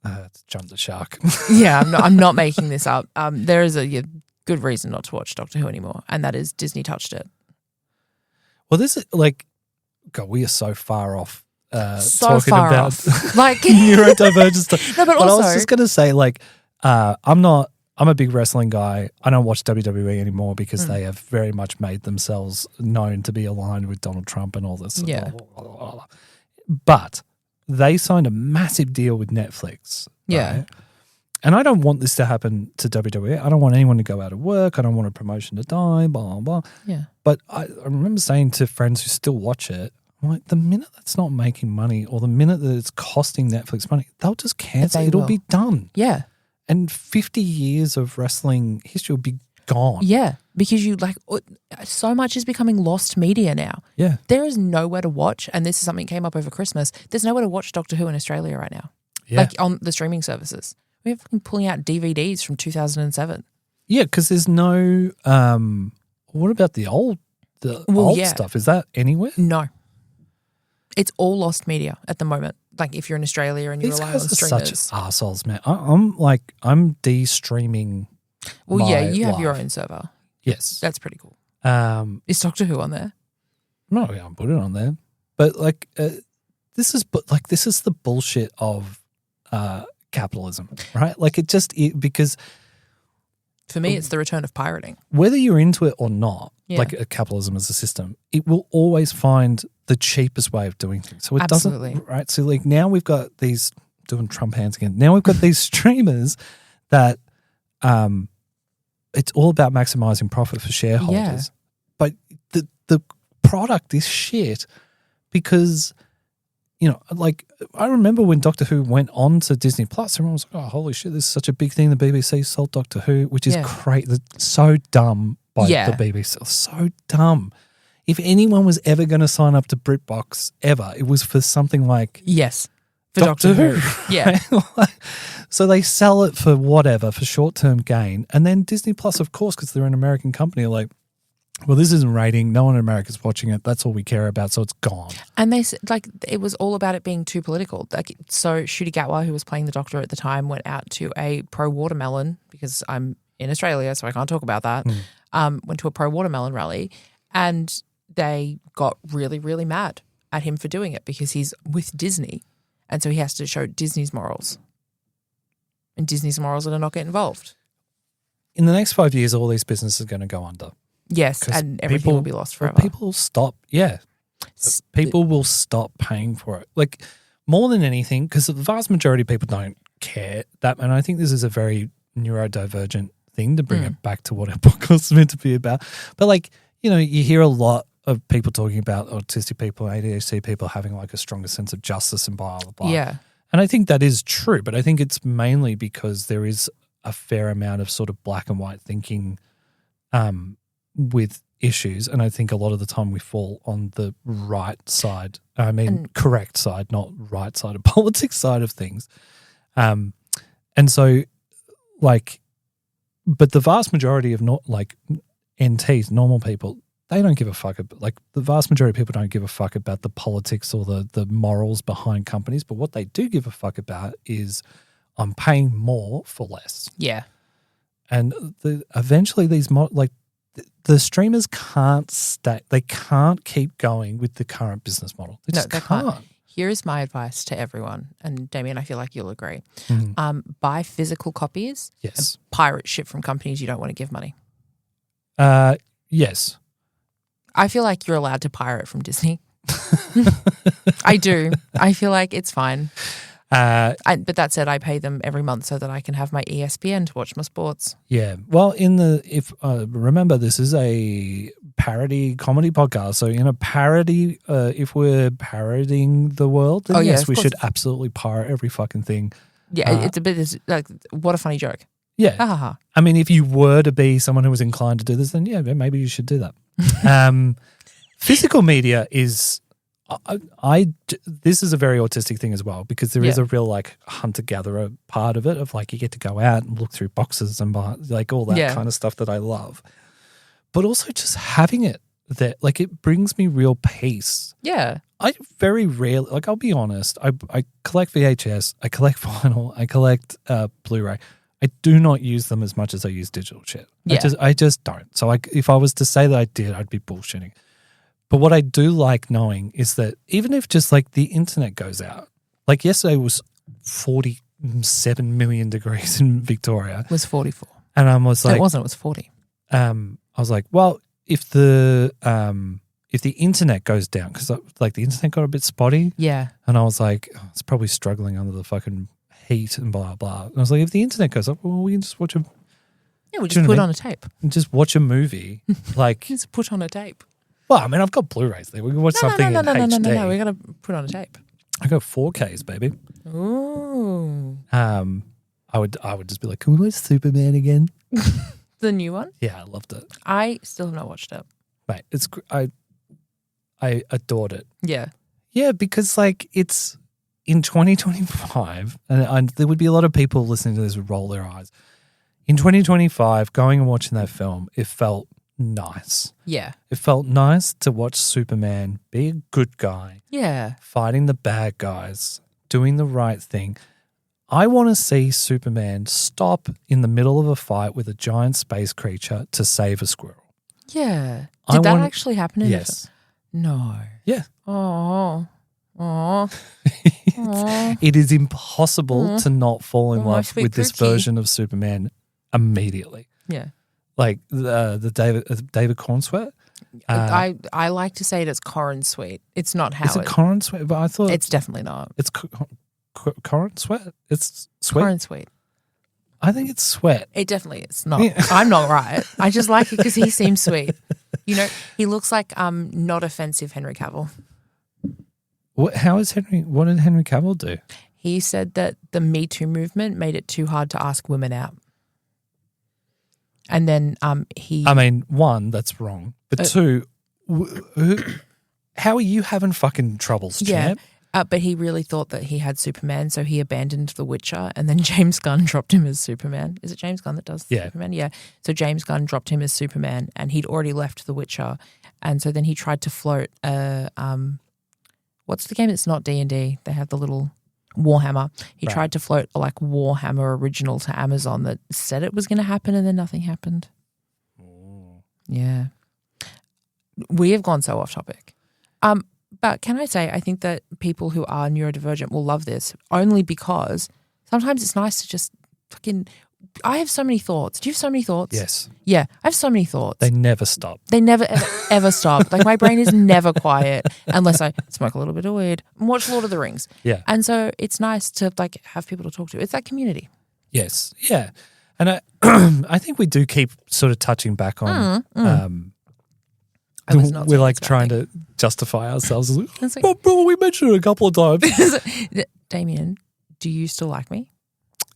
It's jumped the shark. Yeah, I'm not making this up. There is a good reason not to watch Doctor Who anymore, and that is Disney touched it. Well, this is like, God, we are so far off talking about like neurodivergent stuff. No, but also, I was just going to say, like, I'm a big wrestling guy. I don't watch WWE anymore because they have very much made themselves known to be aligned with Donald Trump and all this. Yeah. But they signed a massive deal with Netflix. Yeah. Right? And I don't want this to happen to WWE. I don't want anyone to go out of work. I don't want a promotion to die, blah, blah, blah. Yeah. But I remember saying to friends who still watch it, I'm like, the minute that's not making money or the minute that it's costing Netflix money, they'll just cancel. It'll be done. Yeah. And 50 years of wrestling history will be gone. Yeah. Because you like, so much is becoming lost media now. Yeah. There is nowhere to watch, and this is something that came up over Christmas. There's nowhere to watch Doctor Who in Australia right now. Yeah. Like on the streaming services. We're fucking pulling out DVDs from 2007. Yeah, because there's no. What about the old stuff? Is that anywhere? No, it's all lost media at the moment. Like if you're in Australia and you rely on streamers. Such arseholes, man. I'm de-streaming Well, yeah, my you have your life. own server. Yes. That's pretty cool. Is Is Doctor Who on there? I'm not going to put it on there, but this is the bullshit of capitalism, right? Like because For me, it's the return of pirating. whether you're into it or not, Yeah. like capitalism as a system, it will always find the cheapest way of doing things. So it Absolutely. doesn't, right? So like now we've got these, doing Trump hands again. Now we've got these streamers that it's all about maximizing profit for shareholders. But the product is shit because, like I remember when Doctor Who went on to Disney Plus, everyone was like, oh, holy shit, this is such a big thing. The BBC sold Doctor Who, which is great. That's so dumb by the BBC. So dumb. If anyone was ever going to sign up to BritBox ever, it was for something like Yes. For Doctor Who. Yeah. So they sell it for whatever, for short-term gain. And then Disney Plus, of course, because they're an American company, are like, well, this isn't rating. No one in America is watching it. That's all we care about. So it's gone. And they it was all about it being too political. Like, so Ncuti Gatwa, who was playing the Doctor at the time, went out to a pro-watermelon, because I'm in Australia, so I can't talk about that, went to a pro-watermelon rally, and they got really, really mad at him for doing it because he's with Disney. And so he has to show Disney's morals. And Disney's morals are to not get involved. In the next 5 years, all these businesses are going to go under. Yes, and everything will be lost forever. People will stop, people will stop paying for it. Like, more than anything, because the vast majority of people don't care that, and I think this is a very neurodivergent thing to bring it back to what our podcast is meant to be about. But like, you hear a lot of people talking about autistic people, ADHD people having like a stronger sense of justice and blah, blah, blah. Yeah. And I think that is true, but I think it's mainly because there is a fair amount of sort of black and white thinking with issues. And I think a lot of the time we fall on the right side. Correct side, not right side of politics side of things. And so like, but the vast majority of not like NTs, normal people, they don't give a fuck. Like the vast majority of people don't give a fuck about the politics or the morals behind companies. But what they do give a fuck about is I'm paying more for less. Yeah. And eventually these the streamers can't stay. They can't keep going with the current business model. They can't. Here is my advice to everyone, and Damian, I feel like you'll agree. Buy physical copies. Yes. And pirate shit from companies you don't want to give money. Yes. I feel like you're allowed to pirate from Disney. I do. I feel like it's fine. But that said, I pay them every month so that I can have my ESPN to watch my sports. Yeah. Well, remember, this is a parody comedy podcast. So in a parody, if we're parodying the world, then yes, we should absolutely pirate every fucking thing. Yeah, it's like, what a funny joke. Yeah. Ha ha ha. I mean, if you were to be someone who was inclined to do this, then yeah, maybe you should do that. Physical media is, this is a very autistic thing as well, because there is a real like hunter-gatherer part of it, of like you get to go out and look through boxes and like all that kind of stuff that I love. But also just having it there, like it brings me real peace. Yeah. I very rarely, like I'll be honest, I collect VHS, I collect vinyl, I collect Blu-ray. I do not use them as much as I use digital shit. Yeah. I just don't. So if I was to say that I did, I'd be bullshitting. But what I do like knowing is that even if just like the internet goes out, like yesterday was 47 million degrees in Victoria. It was 44. And I was like, it wasn't, it was 40. I was like, well, if the internet goes down, because like the internet got a bit spotty. Yeah. And I was like, oh, it's probably struggling under the fucking heat and blah, blah. And I was like, if the internet goes up, well, we can just watch we'll just put on a tape. Just watch a movie. Like, just put on a tape. Well, I mean, I've got Blu-rays there. We can watch something in HD. No. We got to put on a tape. I got 4Ks, baby. Ooh. I would just be like, can we watch Superman again? The new one? Yeah, I loved it. I still have not watched it. Mate, I adored it. Yeah. Yeah, because like it's in 2025, and there would be a lot of people listening to this would roll their eyes. In 2025, going and watching that film, it felt nice. Yeah. It felt nice to watch Superman be a good guy. Yeah. Fighting the bad guys, doing the right thing. I want to see Superman stop in the middle of a fight with a giant space creature to save a squirrel. Yeah. Did that actually happen? Yes. No. Yeah. Oh. It is impossible to not fall in love sweet with this Poochie. version of Superman immediately. Yeah. Like the David Cornsweet. I like to say it as Corin Sweet. It's not Howard. Is it Corin Sweet? But I thought It's definitely not. it's Corin Sweat. It's Sweat. Corin Sweet. I think it's Sweat. It definitely is not. I'm not right. I just like it because he seems sweet. You know, he looks like not offensive Henry Cavill. What did Henry Cavill do? He said that the Me Too movement made it too hard to ask women out. And then I mean, one, that's wrong. But two, how are you having fucking troubles, champ? But he really thought that he had Superman, so he abandoned The Witcher, and then James Gunn dropped him as Superman. Is it James Gunn that does Superman? Yeah. So James Gunn dropped him as Superman, and he'd already left The Witcher, and so then he tried to float what's the game that's not D&D? They have the little Warhammer. He tried to float a Warhammer original to Amazon that said it was going to happen, and then nothing happened. Yeah. We have gone so off topic. But can I say, I think that people who are neurodivergent will love this only because sometimes it's nice to just fucking – I have so many thoughts. Do you have so many thoughts? Yes. Yeah, I have so many thoughts. They never stop. They never, ever stop. Like my brain is never quiet unless I smoke a little bit of weed and watch Lord of the Rings. Yeah. And so it's nice to have people to talk to. It's that community. Yes. Yeah. And I think we do keep sort of touching back on we're trying to justify ourselves. Well, we mentioned it a couple of times. Damian, do you still like me?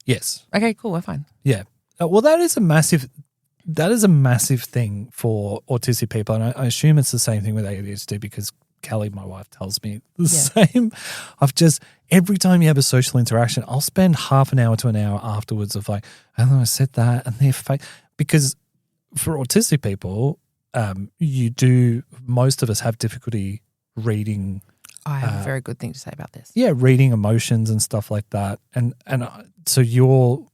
Yes. Okay, cool. We're fine. Yeah. Well, that is a massive thing for autistic people, and I assume it's the same thing with ADHD because Kelly, my wife, tells me the same. I've just every time you have a social interaction, I'll spend half an hour to an hour afterwards of like, I don't know, I said that, and they're fake because for autistic people. Most of us have difficulty reading. I have a very good thing to say about this. Yeah, reading emotions and stuff like that. And so you're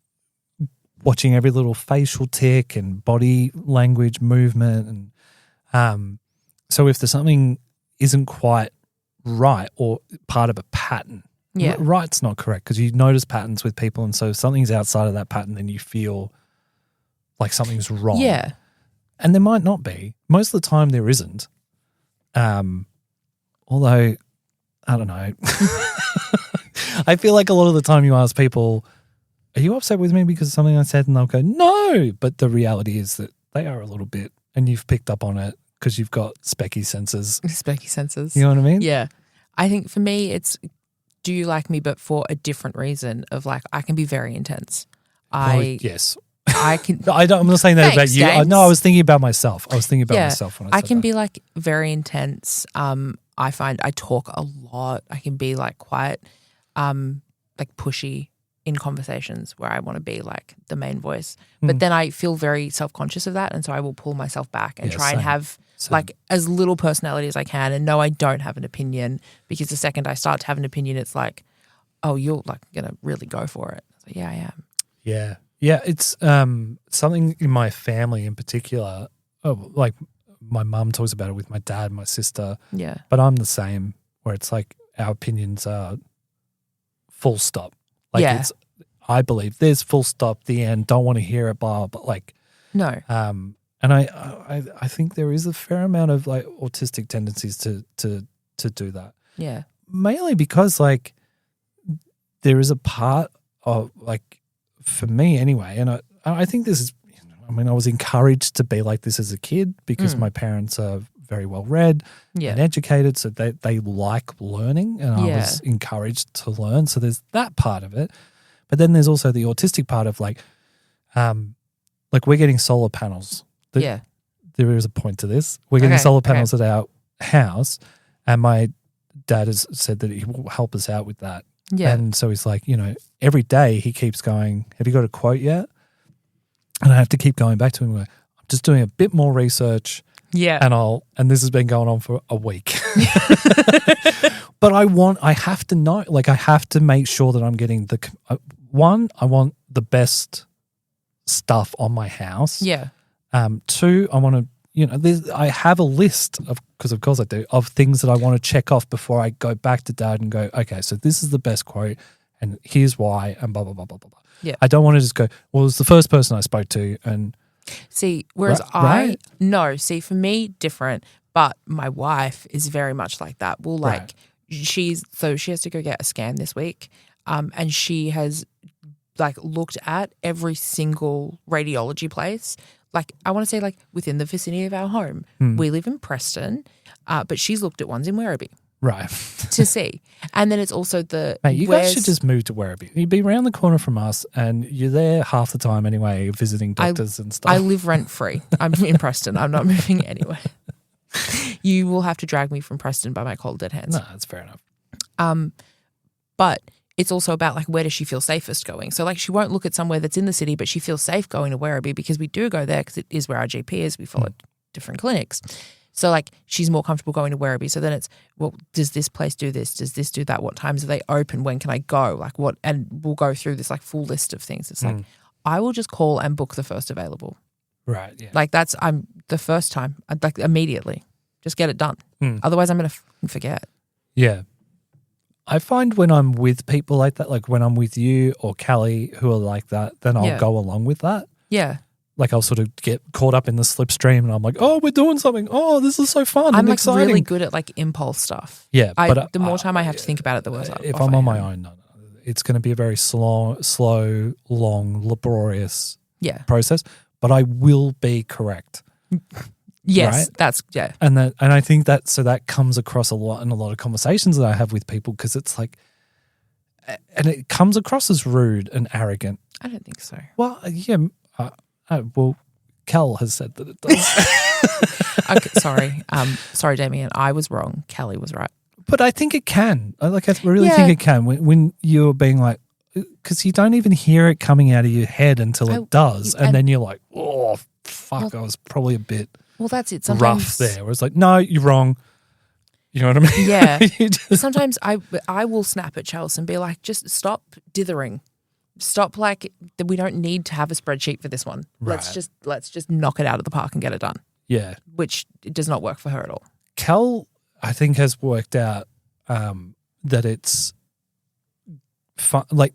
watching every little facial tick and body language movement. And so if there's something isn't quite right or part of a pattern, right's not correct because you notice patterns with people. And so if something's outside of that pattern, then you feel like something's wrong. Yeah. And there might not be. Most of the time there isn't. Although, I don't know. I feel like a lot of the time you ask people, are you upset with me because of something I said? And they'll go, no. But the reality is that they are a little bit and you've picked up on it because you've got specky senses. Specky senses. You know what I mean? Yeah. I think for me it's do you like me but for a different reason of like I can be very intense. Yes. I can. I'm not saying that Thanks, about you. James. No, I was thinking about myself. Myself when I said can that. be like very intense. I find I talk a lot. I can be like quite like pushy in conversations where I want to be like the main voice. But then I feel very self-conscious of that. And so I will pull myself back and try and have like as little personality as I can. And no, I don't have an opinion because the second I start to have an opinion, it's like, oh, you're like going to really go for it. So yeah, I am. Yeah. Yeah, it's something in my family in particular. Like my mum talks about it with my dad, my sister. Yeah. But I'm the same where it's like our opinions are full stop. Like it's, I believe there's full stop, the end, don't want to hear it, blah, but like. No. And I think there is a fair amount of like autistic tendencies to do that. Yeah. Mainly because like there is a part of like, for me anyway, and I think this is, I mean, I was encouraged to be like this as a kid because my parents are very well read and educated, so they like learning, and I was encouraged to learn. So there's that part of it, but then there's also the autistic part of like we're getting solar panels. There is a point to this. We're getting solar panels at our house, and my dad has said that he will help us out with that. Yeah. And so he's like, you know, every day he keeps going, have you got a quote yet? And I have to keep going back to him. Like, I'm just doing a bit more research. Yeah. And this has been going on for a week. But I have to know, like I have to make sure that I'm getting one, I want the best stuff on my house. Yeah. Two, I want to, I have a list because of course I do, of things that I want to check off before I go back to Dad and go, okay, so this is the best quote and here's why and blah, blah, blah, blah, blah, blah. Yeah. I don't want to just go, well, it's the first person I spoke to and. See, whereas Right? for me, different, but my wife is very much like that. Well, like she has to go get a scan this week, and she has like looked at every single radiology place. Like I want to say like within the vicinity of our home. We live in Preston, but she's looked at ones in Werribee. Right. To see. And then it's also Mate, you guys should just move to Werribee. You'd be around the corner from us and you're there half the time anyway, visiting doctors and stuff. I live rent-free. I'm in Preston. I'm not moving anywhere. You will have to drag me from Preston by my cold dead hands. No, that's fair enough. But it's also about like where does she feel safest going? So like she won't look at somewhere that's in the city, but she feels safe going to Werribee because we do go there because it is where our GP is. We follow different clinics. So like she's more comfortable going to Werribee. So then it's, well, does this place do this? Does this do that? What times are they open? When can I go? Like what? And we'll go through this like full list of things. It's like I will just call and book the first available. Right. Yeah. Like I'm the first time. I'd like immediately just get it done. Otherwise I'm going to forget. Yeah. I find when I'm with people like that, like when I'm with you or Callie who are like that, then I'll go along with that. Yeah. Like I'll sort of get caught up in the slipstream and I'm like, oh, we're doing something. Oh, this is so fun I'm and like exciting. really good at like impulse stuff. Yeah. But the more time I have to think about it, the worse. If I'm on my own, no. It's going to be a very slow, long, laborious process, but I will be correct. Yes, right? that's And I think that comes across a lot in a lot of conversations that I have with people because it's like, and it comes across as rude and arrogant. I don't think so. Well, yeah. Well, Cal has said that it does. Okay, sorry, Damian. I was wrong. Callie was right. But I think it can. I really think it can when you're being like, because you don't even hear it coming out of your head until it does, and then you're like, oh fuck, I was probably a bit. Well, that's it. Rough there. Where it's like, no, you're wrong. You know what I mean? Yeah. Sometimes I will snap at Chelsea and be like, just stop dithering. Stop like we don't need to have a spreadsheet for this one. Right. Let's just knock it out of the park and get it done. Yeah. Which it does not work for her at all. Cal, I think, has worked out that it's fun. Like,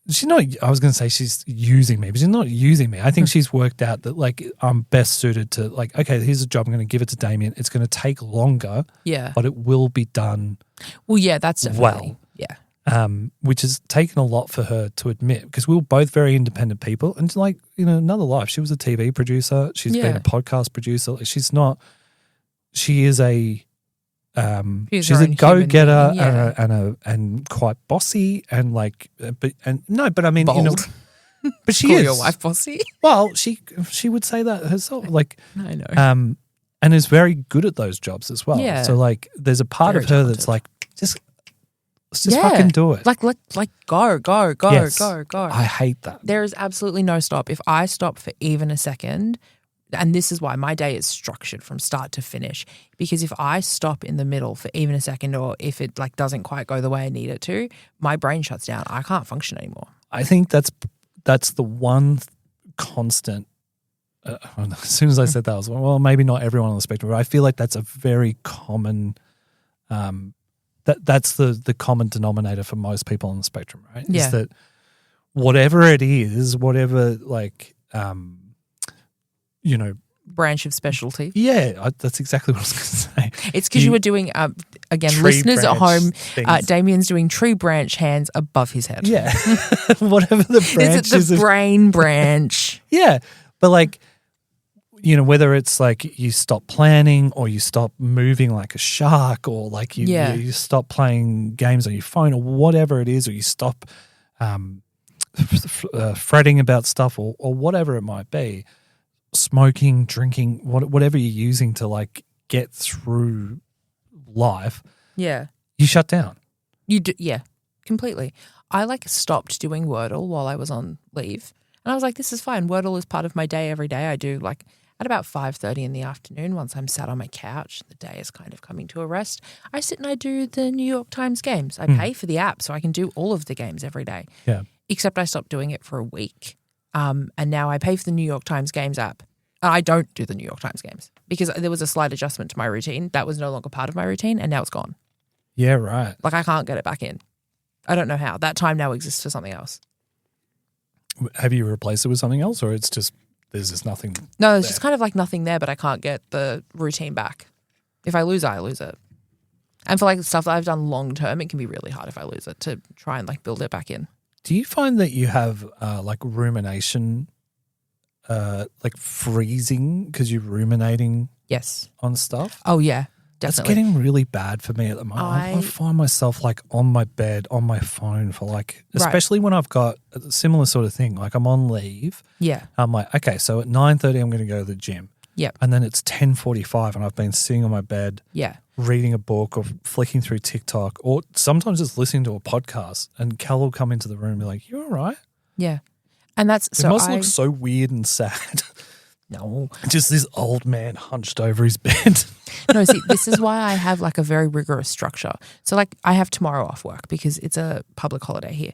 she's not, I was going to say she's using me, but she's not using me. I think she's worked out that like I'm best suited to like, okay, here's a job. I'm going to give it to Damian. It's going to take longer. Yeah. But it will be done. Well, yeah, that's definitely. Well. Yeah. Which has taken a lot for her to admit because we were both very independent people and like, another life. She was a TV producer. She's been a podcast producer. She is a she's a go-getter and quite bossy and like, but I mean, bold. But she Call is your wife bossy. Well, she would say that herself. Like, I know. And is very good at those jobs as well. Yeah. So like, there's a part Very of her talented. that's like, let's just fucking do it. Like go. Yes. Go. I hate that. There is absolutely no stop. If I stop for even a second, and this is why my day is structured from start to finish, because if I stop in the middle for even a second or if it like doesn't quite go the way I need it to, my brain shuts down. I can't function anymore. I think that's the one constant. As soon as I said that, I was like, well, maybe not everyone on the spectrum, but I feel like that's a very common that's the common denominator for most people on the spectrum, right? Yeah. Is that whatever it is, whatever like, Branch of specialty. Yeah, that's exactly what I was going to say. It's because you were doing, again, Tree listeners at home, things. Damian's doing tree branch hands above his head. Yeah, whatever the branch Is it the brain branch? Yeah, but like, whether it's like you stop planning or you stop moving like a shark or like you stop playing games on your phone or whatever it is, or you stop fretting about stuff or whatever it might be, smoking, drinking, whatever you're using to like get through life, Yeah. you shut down. You do, yeah, completely. I like stopped doing Wordle while I was on leave. And I was like, this is fine. Wordle is part of my day every day. I do like At about 5:30 in the afternoon, once I'm sat on my couch, the day is kind of coming to a rest, I sit and I do the New York Times games. I pay for the app so I can do all of the games every day. Yeah. Except I stopped doing it for a week. And now I pay for the New York Times games app. I don't do the New York Times games because there was a slight adjustment to my routine. That was no longer part of my routine and now it's gone. Yeah, right. Like I can't get it back in. I don't know how. That time now exists for something else. Have you replaced it with something else, or it's just there's just nothing? No, it's just kind of like nothing there, but I can't get the routine back. If I lose it, I lose it. And for like stuff that I've done long term, it can be really hard if I lose it to try and like build it back in. Do you find that you have like rumination, like freezing because you're ruminating? Yes. On stuff? Oh yeah. Definitely. It's getting really bad for me at the moment. I find myself like on my bed, on my phone for like, especially when I've got a similar sort of thing. Like I'm on leave. Yeah. I'm like, okay, so at 9:30 I'm going to go to the gym. Yep. And then it's 10:45 and I've been sitting on my bed. Yeah. Reading a book or flicking through TikTok or sometimes just listening to a podcast, and Cal will come into the room and be like, "You all right?" Yeah. And that's it must look so weird and sad. No. Just this old man hunched over his bed. No, see, this is why I have like a very rigorous structure. So like I have tomorrow off work because it's a public holiday here.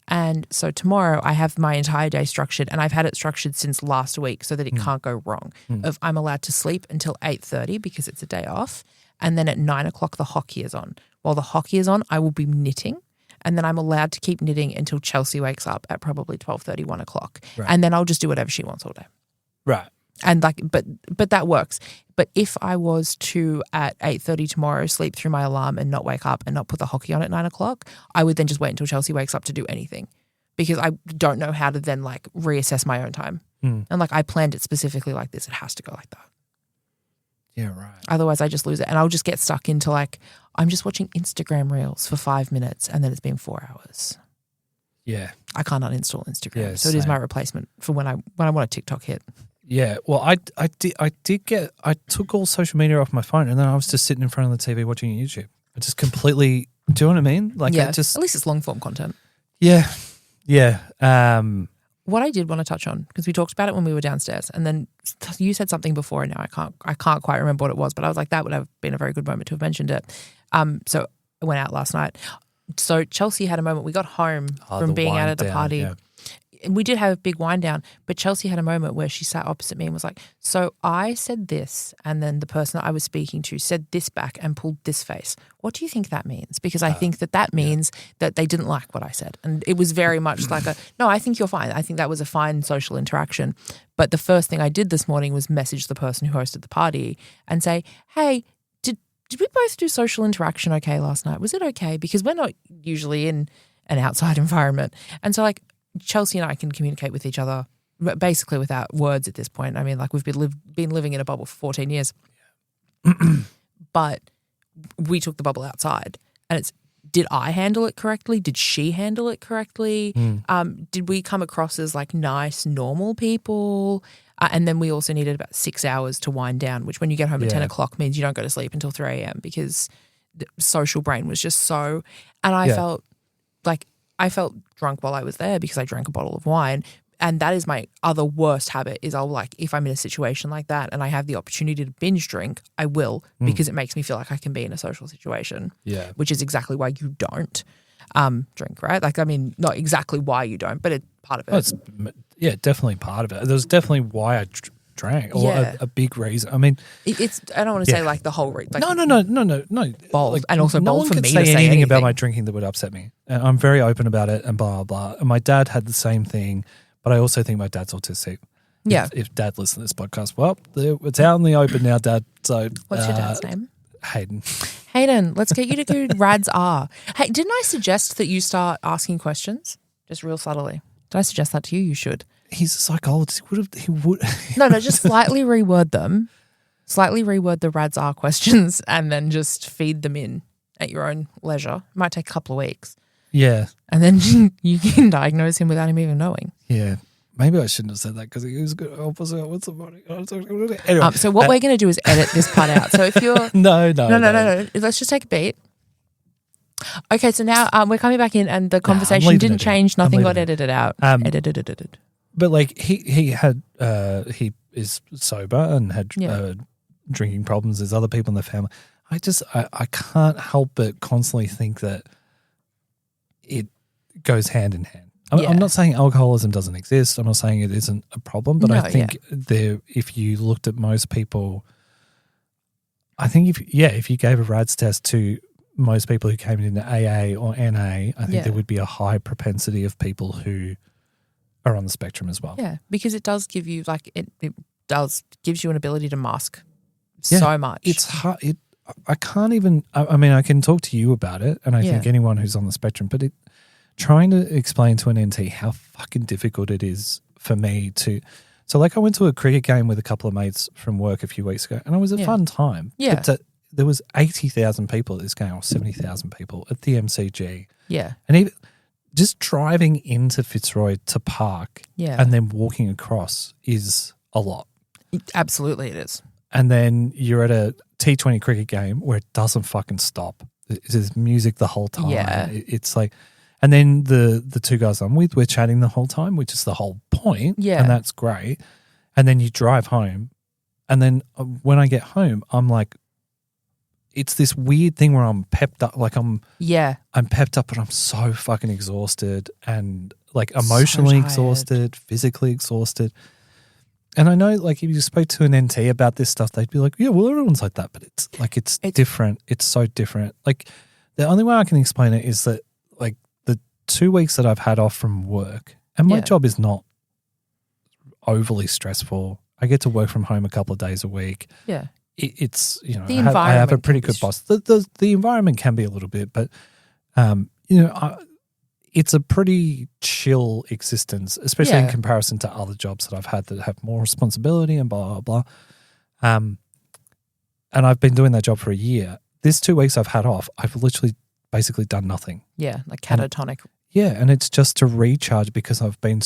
And so tomorrow I have my entire day structured, and I've had it structured since last week so that it can't go wrong. Of I'm allowed to sleep until 8:30 because it's a day off. And then at 9 o'clock the hockey is on. While the hockey is on, I will be knitting. And then I'm allowed to keep knitting until Chelsea wakes up at probably 12:30, 1 o'clock. Right. And then I'll just do whatever she wants all day. Right. And like, but that works. But if I was to at 8:30 tomorrow sleep through my alarm and not wake up and not put the hockey on at 9 o'clock, I would then just wait until Chelsea wakes up to do anything, because I don't know how to then like reassess my own time. And like I planned it specifically like this. It has to go like that. Yeah, right. Otherwise I just lose it, and I'll just get stuck into like I'm just watching Instagram reels for 5 minutes and then it's been 4 hours. Yeah. I can't uninstall Instagram. Yeah, so it is my replacement for when I want a TikTok hit. Yeah, well, I took all social media off my phone, and then I was just sitting in front of the TV watching YouTube. I just completely, do you know what I mean? Like, at least it's long form content. Yeah. What I did want to touch on, because we talked about it when we were downstairs, and then you said something before, and now I can't quite remember what it was, but I was like, that would have been a very good moment to have mentioned it. So I went out last night. So Chelsea had a moment. We got home from being out at the party. Yeah. And we did have a big wind down, but Chelsea had a moment where she sat opposite me and was like, so I said this, and then the person that I was speaking to said this back and pulled this face. What do you think that means? Because I think that means that they didn't like what I said. And it was very much like no, I think you're fine. I think that was a fine social interaction. But the first thing I did this morning was message the person who hosted the party and say, hey, did we both do social interaction okay last night? Was it okay? Because we're not usually in an outside environment. And so like, Chelsea and I can communicate with each other basically without words at this point. I mean, like we've been living in a bubble for 14 years. But we took the bubble outside, and it's, did I handle it correctly? Did she handle it correctly? Did we come across as like nice, normal people? And then we also needed about 6 hours to wind down, which when you get home at 10 o'clock means you don't go to sleep until 3 a.m. because the social brain was just so, and I felt drunk while I was there because I drank a bottle of wine. And that is my other worst habit is I'll like, if I'm in a situation like that and I have the opportunity to binge drink, I will, because it makes me feel like I can be in a social situation. Yeah. Which is exactly why you don't drink, right? Like, I mean, not exactly why you don't, but it's part of it. Well, definitely part of it. There's definitely why I drank, or a big reason. I mean, it's. I don't want to say like the whole reason. Like, no. Bold, like, and also no bold one for could me say to say anything about my drinking that would upset me. And I'm very open about it, and blah blah. And my dad had the same thing, but I also think my dad's autistic. Yeah. If Dad listens to this podcast, well, it's out in the open now, Dad. So what's your dad's name? Hayden, let's get you to do Rads R. Hey, didn't I suggest that you start asking questions just real subtly? Did I suggest that to you? You should. He's a psychologist. He would. No, just slightly reword them. Slightly reword the Rads R questions and then just feed them in at your own leisure. It might take a couple of weeks. Yeah. And then you can diagnose him without him even knowing. Yeah. Maybe I shouldn't have said that because he was good. Opposite with somebody. Anyway, so what we're going to do is edit this part out. So if you're no. Let's just take a beat. Okay, so now we're coming back in, and the conversation didn't change. Nothing got edited out. Edited. But like he is sober and had drinking problems. There's other people in the family. I can't help but constantly think that it goes hand in hand. I'm not saying alcoholism doesn't exist. I'm not saying it isn't a problem, but I think if you looked at most people, I think if you gave a RADS test to most people who came into AA or NA, I think there would be a high propensity of people who are on the spectrum as well. Yeah, because it does give you gives you an ability to mask so much. It's hard. I can't even. I mean, I can talk to you about it, and I think anyone who's on the spectrum. But trying to explain to an NT how fucking difficult it is for me to. So, like, I went to a cricket game with a couple of mates from work a few weeks ago, and it was a fun time. Yeah, but there was 80,000 people at this game, or 70,000 people at the MCG. Yeah, and even just driving into Fitzroy to park, and then walking across is a lot. Absolutely, it is. And then you're at a T20 cricket game where it doesn't fucking stop. There's music the whole time. Yeah. It's like, and then the two guys I'm with, we're chatting the whole time, which is the whole point. Yeah. And that's great. And then you drive home. And then when I get home, I'm like, it's this weird thing where I'm pepped up. Like I'm pepped up, but I'm so fucking exhausted and like emotionally exhausted, physically exhausted. And I know, like, if you spoke to an NT about this stuff, they'd be like, yeah, well, everyone's like that. But it's different. It's so different. Like, the only way I can explain it is that, like, the 2 weeks that I've had off from work, and my job is not overly stressful. I get to work from home a couple of days a week. Yeah. It's, you know, I have a pretty good boss. The environment can be a little bit, but, you know, it's a pretty chill existence, especially in comparison to other jobs that I've had that have more responsibility and blah, blah, blah. And I've been doing that job for a year. This 2 weeks I've had off, I've literally basically done nothing. Yeah, like catatonic. And it's just to recharge because I've been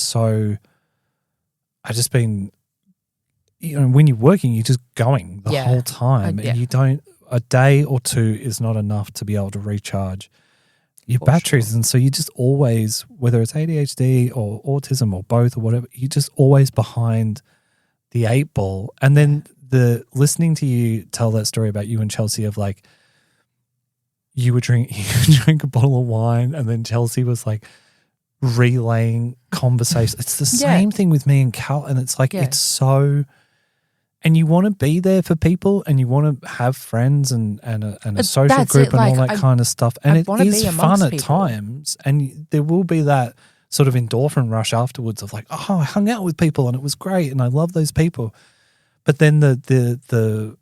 you know, when you're working, you're just going the whole time. And a day or two is not enough to be able to recharge your batteries. And so you just always, whether it's ADHD or autism or both or whatever, you're just always behind the 8 ball. And then listening to you tell that story about you and Chelsea of like, you would drink a bottle of wine and then Chelsea was like relaying conversation. It's the same thing with me and Cal. And it's like, it's so, and you want to be there for people and you want to have friends and a social group and all that kind of stuff. And it is fun at times. And there will be that sort of endorphin rush afterwards of like, oh, I hung out with people and it was great and I love those people. But then the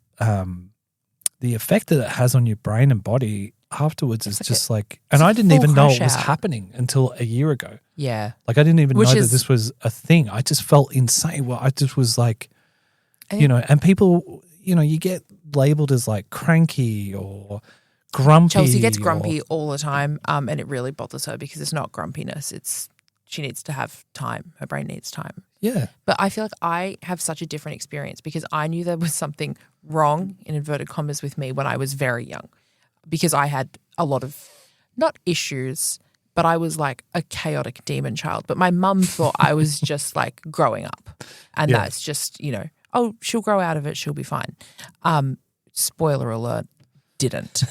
effect that it has on your brain and body afterwards is just like, and I didn't even know it was happening until a year ago. Yeah. Like I didn't even know that this was a thing. I just felt insane. Well, I just was like, you know, and people, you know, you get labeled as like cranky or grumpy. Chelsea gets grumpy all the time, and it really bothers her because it's not grumpiness. She needs to have time. Her brain needs time. Yeah. But I feel like I have such a different experience because I knew there was something wrong, in inverted commas, with me when I was very young because I had a lot of, not issues, but I was like a chaotic demon child. But my mum thought I was just like growing up. And that's just, you know, oh, she'll grow out of it. She'll be fine. Spoiler alert, didn't.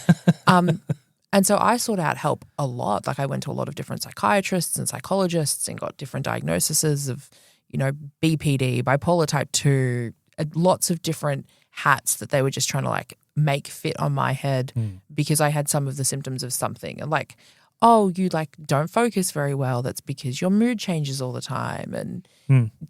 And so I sought out help a lot. Like I went to a lot of different psychiatrists and psychologists and got different diagnoses of, you know, BPD, bipolar type 2, lots of different hats that they were just trying to like make fit on my head because I had some of the symptoms of something. And like, oh, you like don't focus very well. That's because your mood changes all the time. And,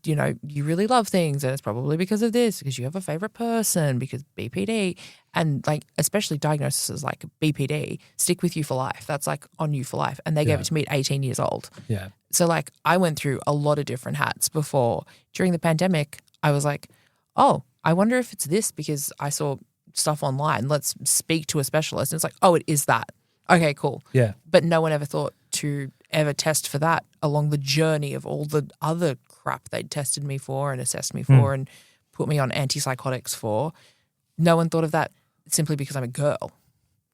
you know, you really love things and it's probably because of this, because you have a favorite person, because BPD. And like, especially diagnoses like BPD stick with you for life. That's like on you for life. And they gave it to me at 18 years old. Yeah. So like I went through a lot of different hats before. During the pandemic, I was like, oh, I wonder if it's this because I saw stuff online. Let's speak to a specialist. And it's like, oh, it is that. Okay, cool. Yeah. But no one ever thought to ever test for that along the journey of all the other crap they'd tested me for and assessed me for and put me on antipsychotics for. No one thought of that simply because I'm a girl.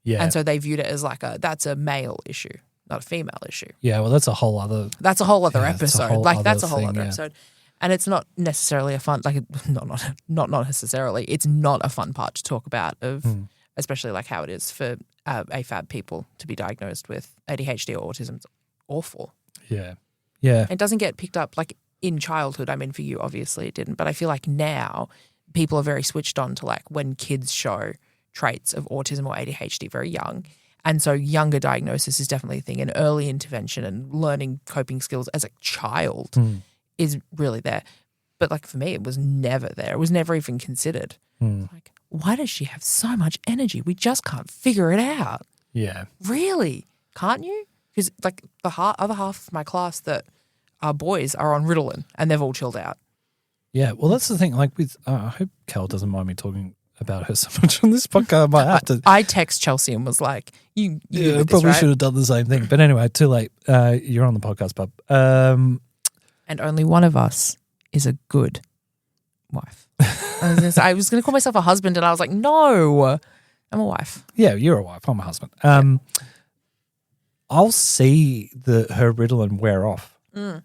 Yeah. And so they viewed it as like that's a male issue, not a female issue. Yeah, well, that's a whole other episode. That's a whole other episode. And it's not necessarily a fun, like, not necessarily. It's not a fun part to talk about especially like how it is for AFAB people to be diagnosed with ADHD or autism. It's awful. Yeah. Yeah. It doesn't get picked up like in childhood. I mean, for you, obviously it didn't. But I feel like now people are very switched on to like when kids show traits of autism or ADHD very young. And so younger diagnosis is definitely a thing, and early intervention and learning coping skills as a child is really there. But like for me, it was never there. It was never even considered. Like, why does she have so much energy? We just can't figure it out. Yeah. Really? Can't you? Because like the other half of my class that are boys are on Ritalin and they've all chilled out. Yeah. Well, that's the thing. Like with, I hope Cal doesn't mind me talking about her so much on this podcast. I might have to. I text Chelsea and was like, you yeah, this, probably right? should have done the same thing. But anyway, too late. You're on the podcast, bub. And only one of us is a good wife. I was going to call myself a husband, and I was like, no, I'm a wife. Yeah, you're a wife. I'm a husband. I'll see her Ritalin wear off. So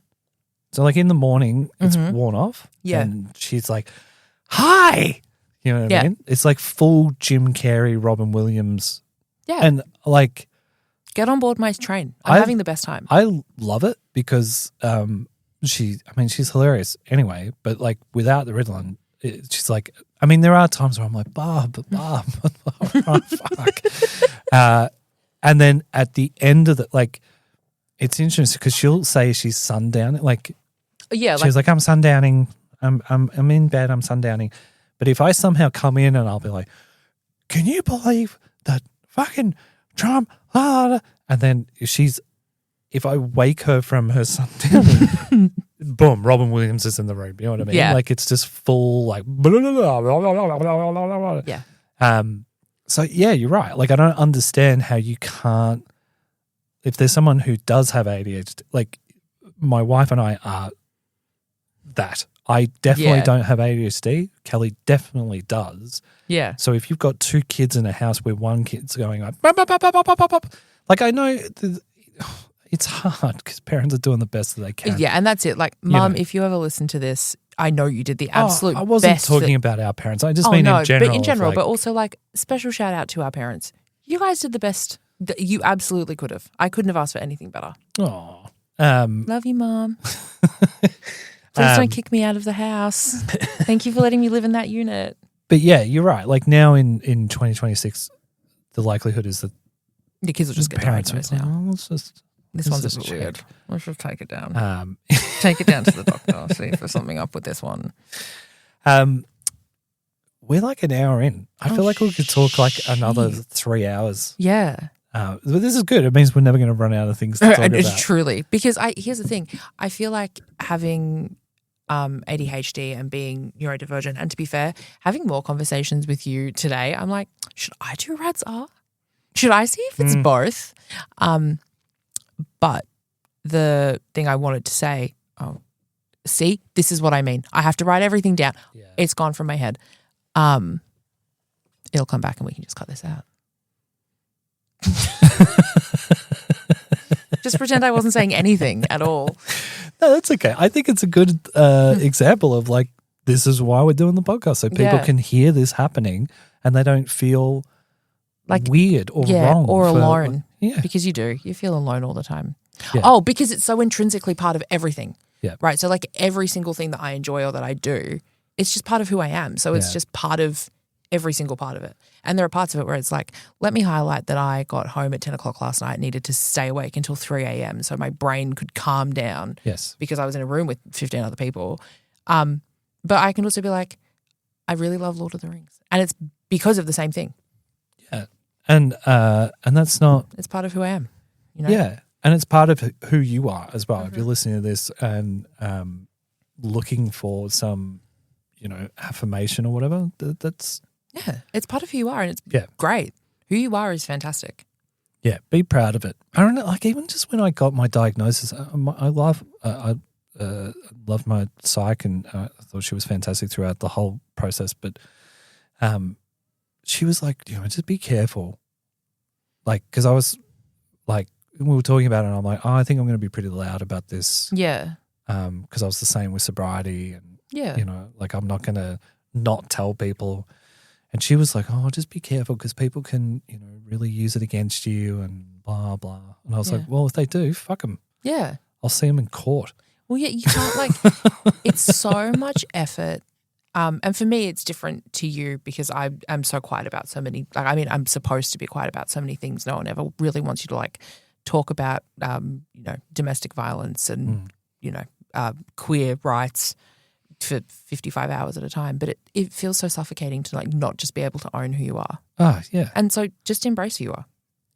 like in the morning, it's worn off. Yeah. And she's like, hi. You know what I mean? It's like full Jim Carrey, Robin Williams. Yeah. And like, get on board my train. I'm having the best time. I love it because she's hilarious anyway, but like without the Ritalin, she's like, I mean, there are times where I'm like, Bob, oh, fuck. And then at the end of like, it's interesting because she'll say she's sundowning. Like, yeah, she's like, I'm sundowning. I'm in bed. I'm sundowning. But if I somehow come in and I'll be like, can you believe that fucking Trump? And then if I wake her from her sundowning, boom, Robin Williams is in the room. You know what I mean? Yeah. Like it's just full like. Yeah. So yeah, you're right. Like I don't understand how you can't. If there's someone who does have ADHD, like my wife and I are that. I definitely don't have ADHD. Kelly definitely does. Yeah. So if you've got two kids in a house where one kid's going like, bop, bop, bop, bop, bop, bop, bop, like I know it's hard because parents are doing the best that they can. Yeah, and that's it. Like, Mum, if you ever listen to this, I know you did the absolute best. I wasn't talking about our parents. I just mean in general. But in general, but also like special shout out to our parents. You guys did the best that you absolutely could have. I couldn't have asked for anything better. Oh. Love you, Mum. Please don't kick me out of the house. Thank you for letting me live in that unit. But yeah, you're right. Like now in 2026, the likelihood is that the kids will just get parents diagnosed now. This one's a bit weird. Let's just take it down. Take it down to the doctor. See if there's something up with this one. We're like an hour in. I feel like we could talk like another 3 hours. Yeah. But this is good. It means we're never going to run out of things to talk about. Truly. Because here's the thing. I feel like having ADHD and being neurodivergent, and to be fair, having more conversations with you today, I'm like, should I do RADS R? Should I see if it's both? But the thing I wanted to say, see, this is what I mean. I have to write everything down. Yeah. It's gone from my head. It'll come back and we can just cut this out. Just pretend I wasn't saying anything at all. No, that's okay. I think it's a good example of like, this is why we're doing the podcast. So people can hear this happening and they don't feel like weird or wrong. Or alone. Yeah. Because you do. You feel alone all the time. Yeah. Oh, because it's so intrinsically part of everything. Yeah. Right. So like every single thing that I enjoy or that I do, it's just part of who I am. So it's just part of every single part of it. And there are parts of it where it's like, let me highlight that I got home at 10 o'clock last night, needed to stay awake until 3 a.m. so my brain could calm down. Yes. Because I was in a room with 15 other people. But I can also be like, I really love Lord of the Rings. And it's because of the same thing. Yeah. And that's not... It's part of who I am. You know? Yeah. And it's part of who you are as well. If you're listening to this and looking for some, affirmation or whatever, that's... Yeah, it's part of who you are, and it's great. Who you are is fantastic. Yeah, be proud of it. I don't know, like even just when I got my diagnosis, I loved my psych, and I thought she was fantastic throughout the whole process. But she was like, just be careful, like because I was like we were talking about it, and I'm like, I think I'm going to be pretty loud about this. Yeah. because I was the same with sobriety and, Yeah. you know, like I'm not going to not tell people. And she was like, oh, just be careful because people can, you know, really use it against you and blah, blah. And I was like, well, if they do, fuck them. Yeah. I'll see them in court. Well, yeah, you can't like it's so much effort. And for me, it's different to you because I'm so quiet about so many. Like, I mean, I'm supposed to be quiet about so many things. No one ever really wants you to like talk about, you know, domestic violence and you know, queer rights for 55 hours at a time. But it feels so suffocating to like not just be able to own who you are. Oh, yeah. And so just embrace who you are.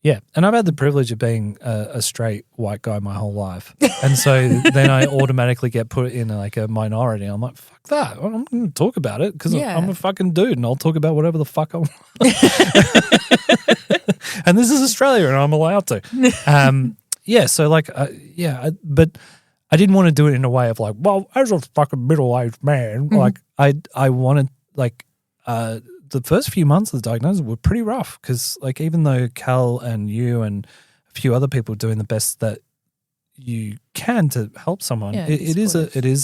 Yeah, and I've had the privilege of being a straight white guy my whole life. And so then I automatically get put in like a minority. I'm like, fuck that. I'm going to talk about it because I'm a fucking dude and I'll talk about whatever the fuck I want. And this is Australia and I'm allowed to. Yeah, so like, but I didn't want to do it in a way of like, well, as a fucking middle-aged man, like I wanted like the first few months of the diagnosis were pretty rough because, like, even though Cal and you and a few other people are doing the best that you can to help someone, it is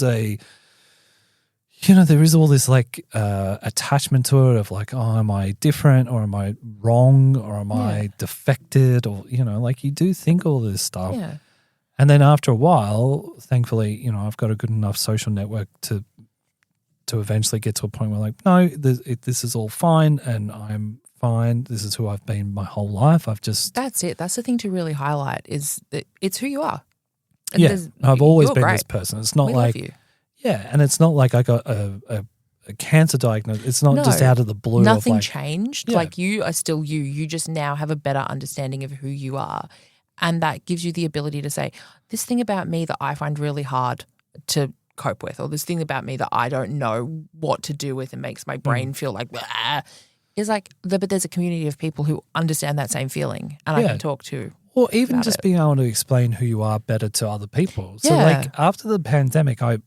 a you know, there is all this like attachment to it of like, oh, am I different or am I wrong or am I defected or, you know, like you do think all this stuff. Yeah. And then after a while, thankfully, you know, I've got a good enough social network to eventually get to a point where like, no, this is all fine and I'm fine. This is who I've been my whole life. That's it. That's the thing to really highlight is that it's who you are. And yeah, I've always been this person. It's not like, and it's not like I got a cancer diagnosis. It's not just out of the blue. Nothing like, changed. Yeah. Like you are still you. You just now have a better understanding of who you are. And that gives you the ability to say, this thing about me that I find really hard to cope with, or this thing about me that I don't know what to do with and makes my brain feel like, is like, but there's a community of people who understand that same feeling and I can talk to. Or even just being able to explain who you are better to other people. So like after the pandemic, I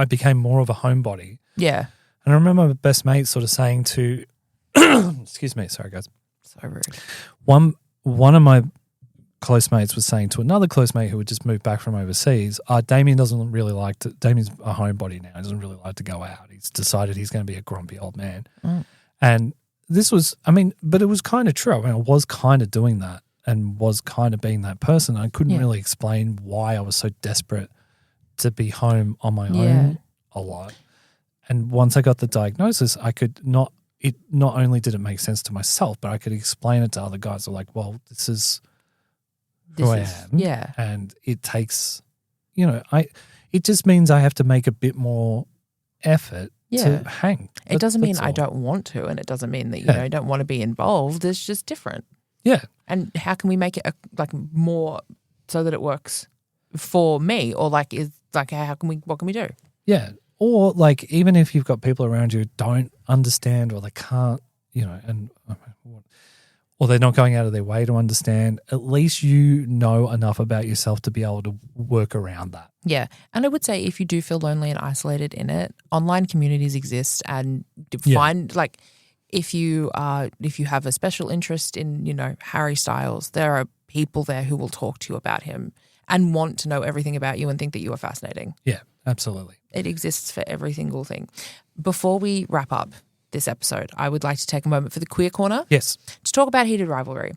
became more of a homebody. Yeah. And I remember my best mate sort of saying to, excuse me, sorry guys. So rude. One of my close mates was saying to another close mate who had just moved back from overseas, Damian doesn't really like to, Damian's a homebody now, he doesn't really like to go out. He's decided he's going to be a grumpy old man. And this was, I mean, but it was kind of true. I mean, I was kind of doing that and was kind of being that person. I couldn't really explain why I was so desperate to be home on my own a lot. And once I got the diagnosis, I could not only did it make sense to myself, but I could explain it to other guys who are like, well, this is who I am. Yeah. And it takes, you know, it just means I have to make a bit more effort to hang. It doesn't mean I don't want to, and it doesn't mean that, you know, I don't want to be involved. It's just different. Yeah. And how can we make it like more so that it works for me, or like is like what can we do? Yeah. Or like even if you've got people around you who don't understand or they can't, you know, and or they're not going out of their way to understand, at least you know enough about yourself to be able to work around that. Yeah. And I would say if you do feel lonely and isolated in it, online communities exist, and find like if you have a special interest in, you know, Harry Styles, there are people there who will talk to you about him and want to know everything about you and think that you are fascinating. Yeah, absolutely. It exists for every single thing. Before we wrap up this episode, I would like to take a moment for the Queer Corner. Yes. To talk about Heated Rivalry,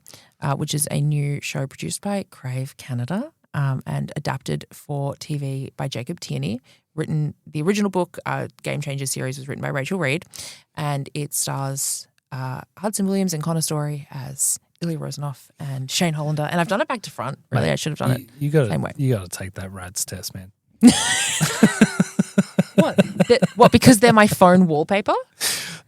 which is a new show produced by Crave Canada and adapted for TV by Jacob Tierney. The original book, Game Changers series, was written by Rachel Reed, and it stars Hudson Williams and Connor Story as Ilya Rosanoff and Shane Hollander. And I've done it back to front. Really, I should have done it same way. You got to take that RADS test, man. What? What? Because they're my phone wallpaper?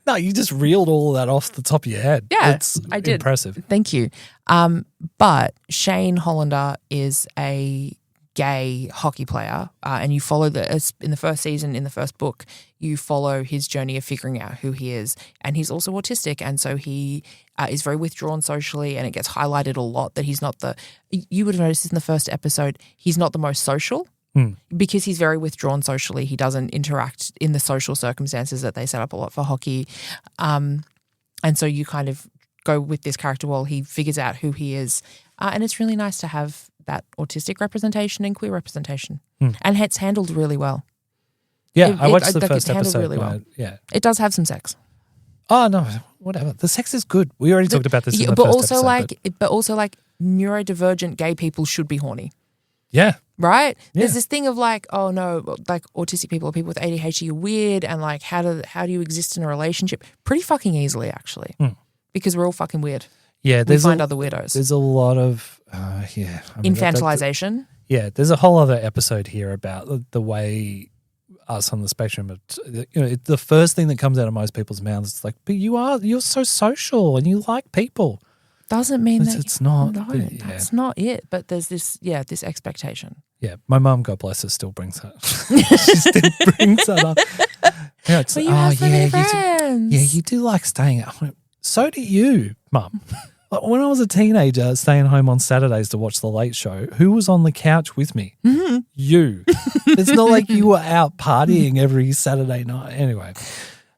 No, you just reeled all of that off the top of your head. Yeah, I did. Impressive. Thank you. But Shane Hollander is a gay hockey player, and you follow in the first season, in the first book, you follow his journey of figuring out who he is, and he's also autistic, and so he is very withdrawn socially, and it gets highlighted a lot that he's not you would have noticed in the first episode, he's not the most social. Because he's very withdrawn socially. He doesn't interact in the social circumstances that they set up a lot for hockey. And so you kind of go with this character while he figures out who he is. And it's really nice to have that autistic representation and queer representation, and it's handled really well. Yeah, I watched the like, first it's handled episode. really well. Yeah. It does have some sex. Oh no, whatever. The sex is good. We already talked about this in the but first also episode. but also like neurodivergent gay people should be horny. Yeah. Right? Yeah. There's this thing of like, oh no, like autistic people or people with ADHD are weird, and like how do you exist in a relationship? Pretty fucking easily, actually, because we're all fucking weird. Yeah, we find other weirdos. There's a lot of infantilization. Yeah, there's a whole other episode here about the way us on the spectrum. The first thing that comes out of most people's mouths is like, "But you're so social and you like people." Doesn't mean it's not. No, that's not it. But there's this expectation. Yeah, my mum, God bless her, still brings that. She still brings that up. Yeah, it's but you have so many friends. You do like staying at home. So do you, Mum. When I was a teenager, staying home on Saturdays to watch The Late Show, who was on the couch with me? Mm-hmm. You. It's not like you were out partying every Saturday night. Anyway.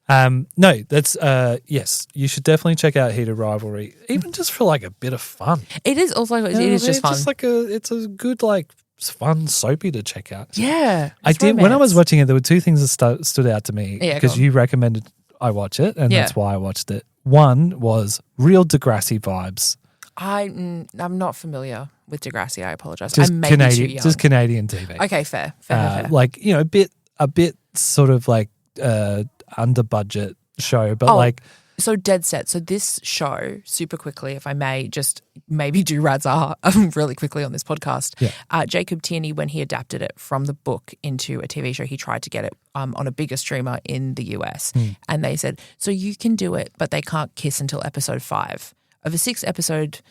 No, that's yes. You should definitely check out Heated Rivalry, even just for like a bit of fun. It is also it is just fun. Just like it's a good like fun soapy to check out. Yeah, I did romance. When I was watching it. There were two things that stood out to me because you recommended I watch it, and that's why I watched it. One was real Degrassi vibes. I'm not familiar with Degrassi. I apologize. Just I'm maybe too young. Just Canadian TV. Okay, fair. Like a bit sort of like under budget show, but like so dead set. So this show, super quickly, if I may, just maybe do Radzar really quickly on this podcast. Yeah. Jacob Tierney, when he adapted it from the book into a TV show, he tried to get it on a bigger streamer in the US, and they said, so you can do it, but they can't kiss until episode 5 of a 6-episode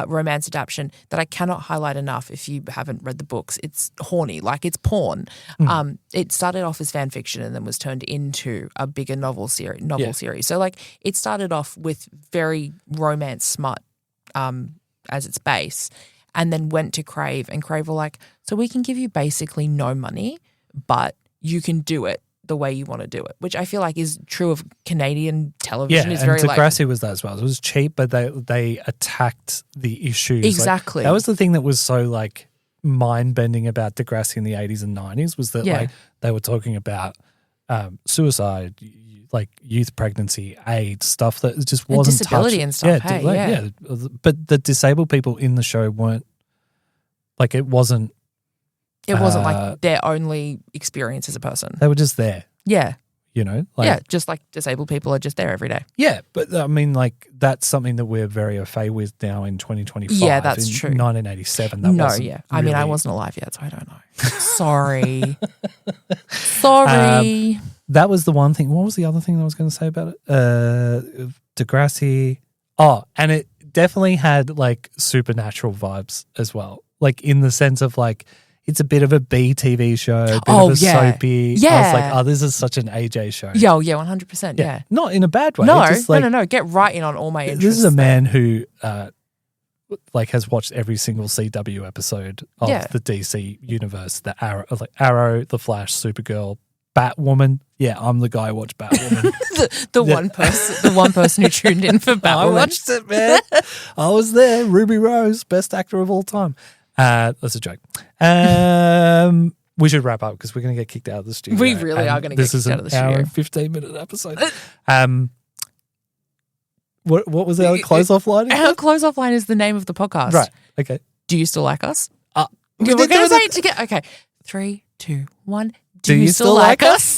romance adaptation that I cannot highlight enough if you haven't read the books. It's horny, like it's porn. It started off as fan fiction and then was turned into a bigger novel series. So like it started off with very romance smut as its base, and then went to Crave, and Crave were like, so we can give you basically no money, but you can do it the way you want to do it, which I feel like is true of Canadian television. Yeah, is very and Degrassi was that as well. It was cheap, but they attacked the issues. Exactly. Like, that was the thing that was so like mind-bending about Degrassi in the 80s and 90s was that like they were talking about suicide, like youth pregnancy, AIDS, stuff that just wasn't and disability touched. and stuff. Yeah. But the disabled people in the show weren't like it wasn't like their only experience as a person. They were just there. Yeah. You know? Like, just like disabled people are just there every day. Yeah, but I mean, like, that's something that we're very au fait with now in 2025. Yeah, that's true. 1987, that wasn't yeah. I mean, I wasn't alive yet, so I don't know. Sorry. Sorry. That was the one thing. What was the other thing I was going to say about it? Degrassi. Oh, and it definitely had, like, supernatural vibes as well. Like, in the sense of, like, it's a bit of a B TV show, a bit of a soapy. Yeah. I was like, oh, this is such an AJ show. Yeah, 100%. Yeah. Not in a bad way. No, just like, no. Get right in on all my interests. This is a man who like has watched every single CW episode of the DC universe. The Arrow, The Flash, Supergirl, Batwoman. Yeah, I'm the guy who watched Batwoman. the one person who tuned in for Batwoman. I watched it, man. I was there. Ruby Rose, best actor of all time. That's a joke. We should wrap up because we're going to get kicked out of the studio. We really are going to get kicked out of the studio. This is an hour and 15-minute episode. What was our close-off line? Our close-off line is the name of the podcast. Right. Okay. Do you still like us? We're going to say it together. Okay. 3, 2, 1. Do you still like us?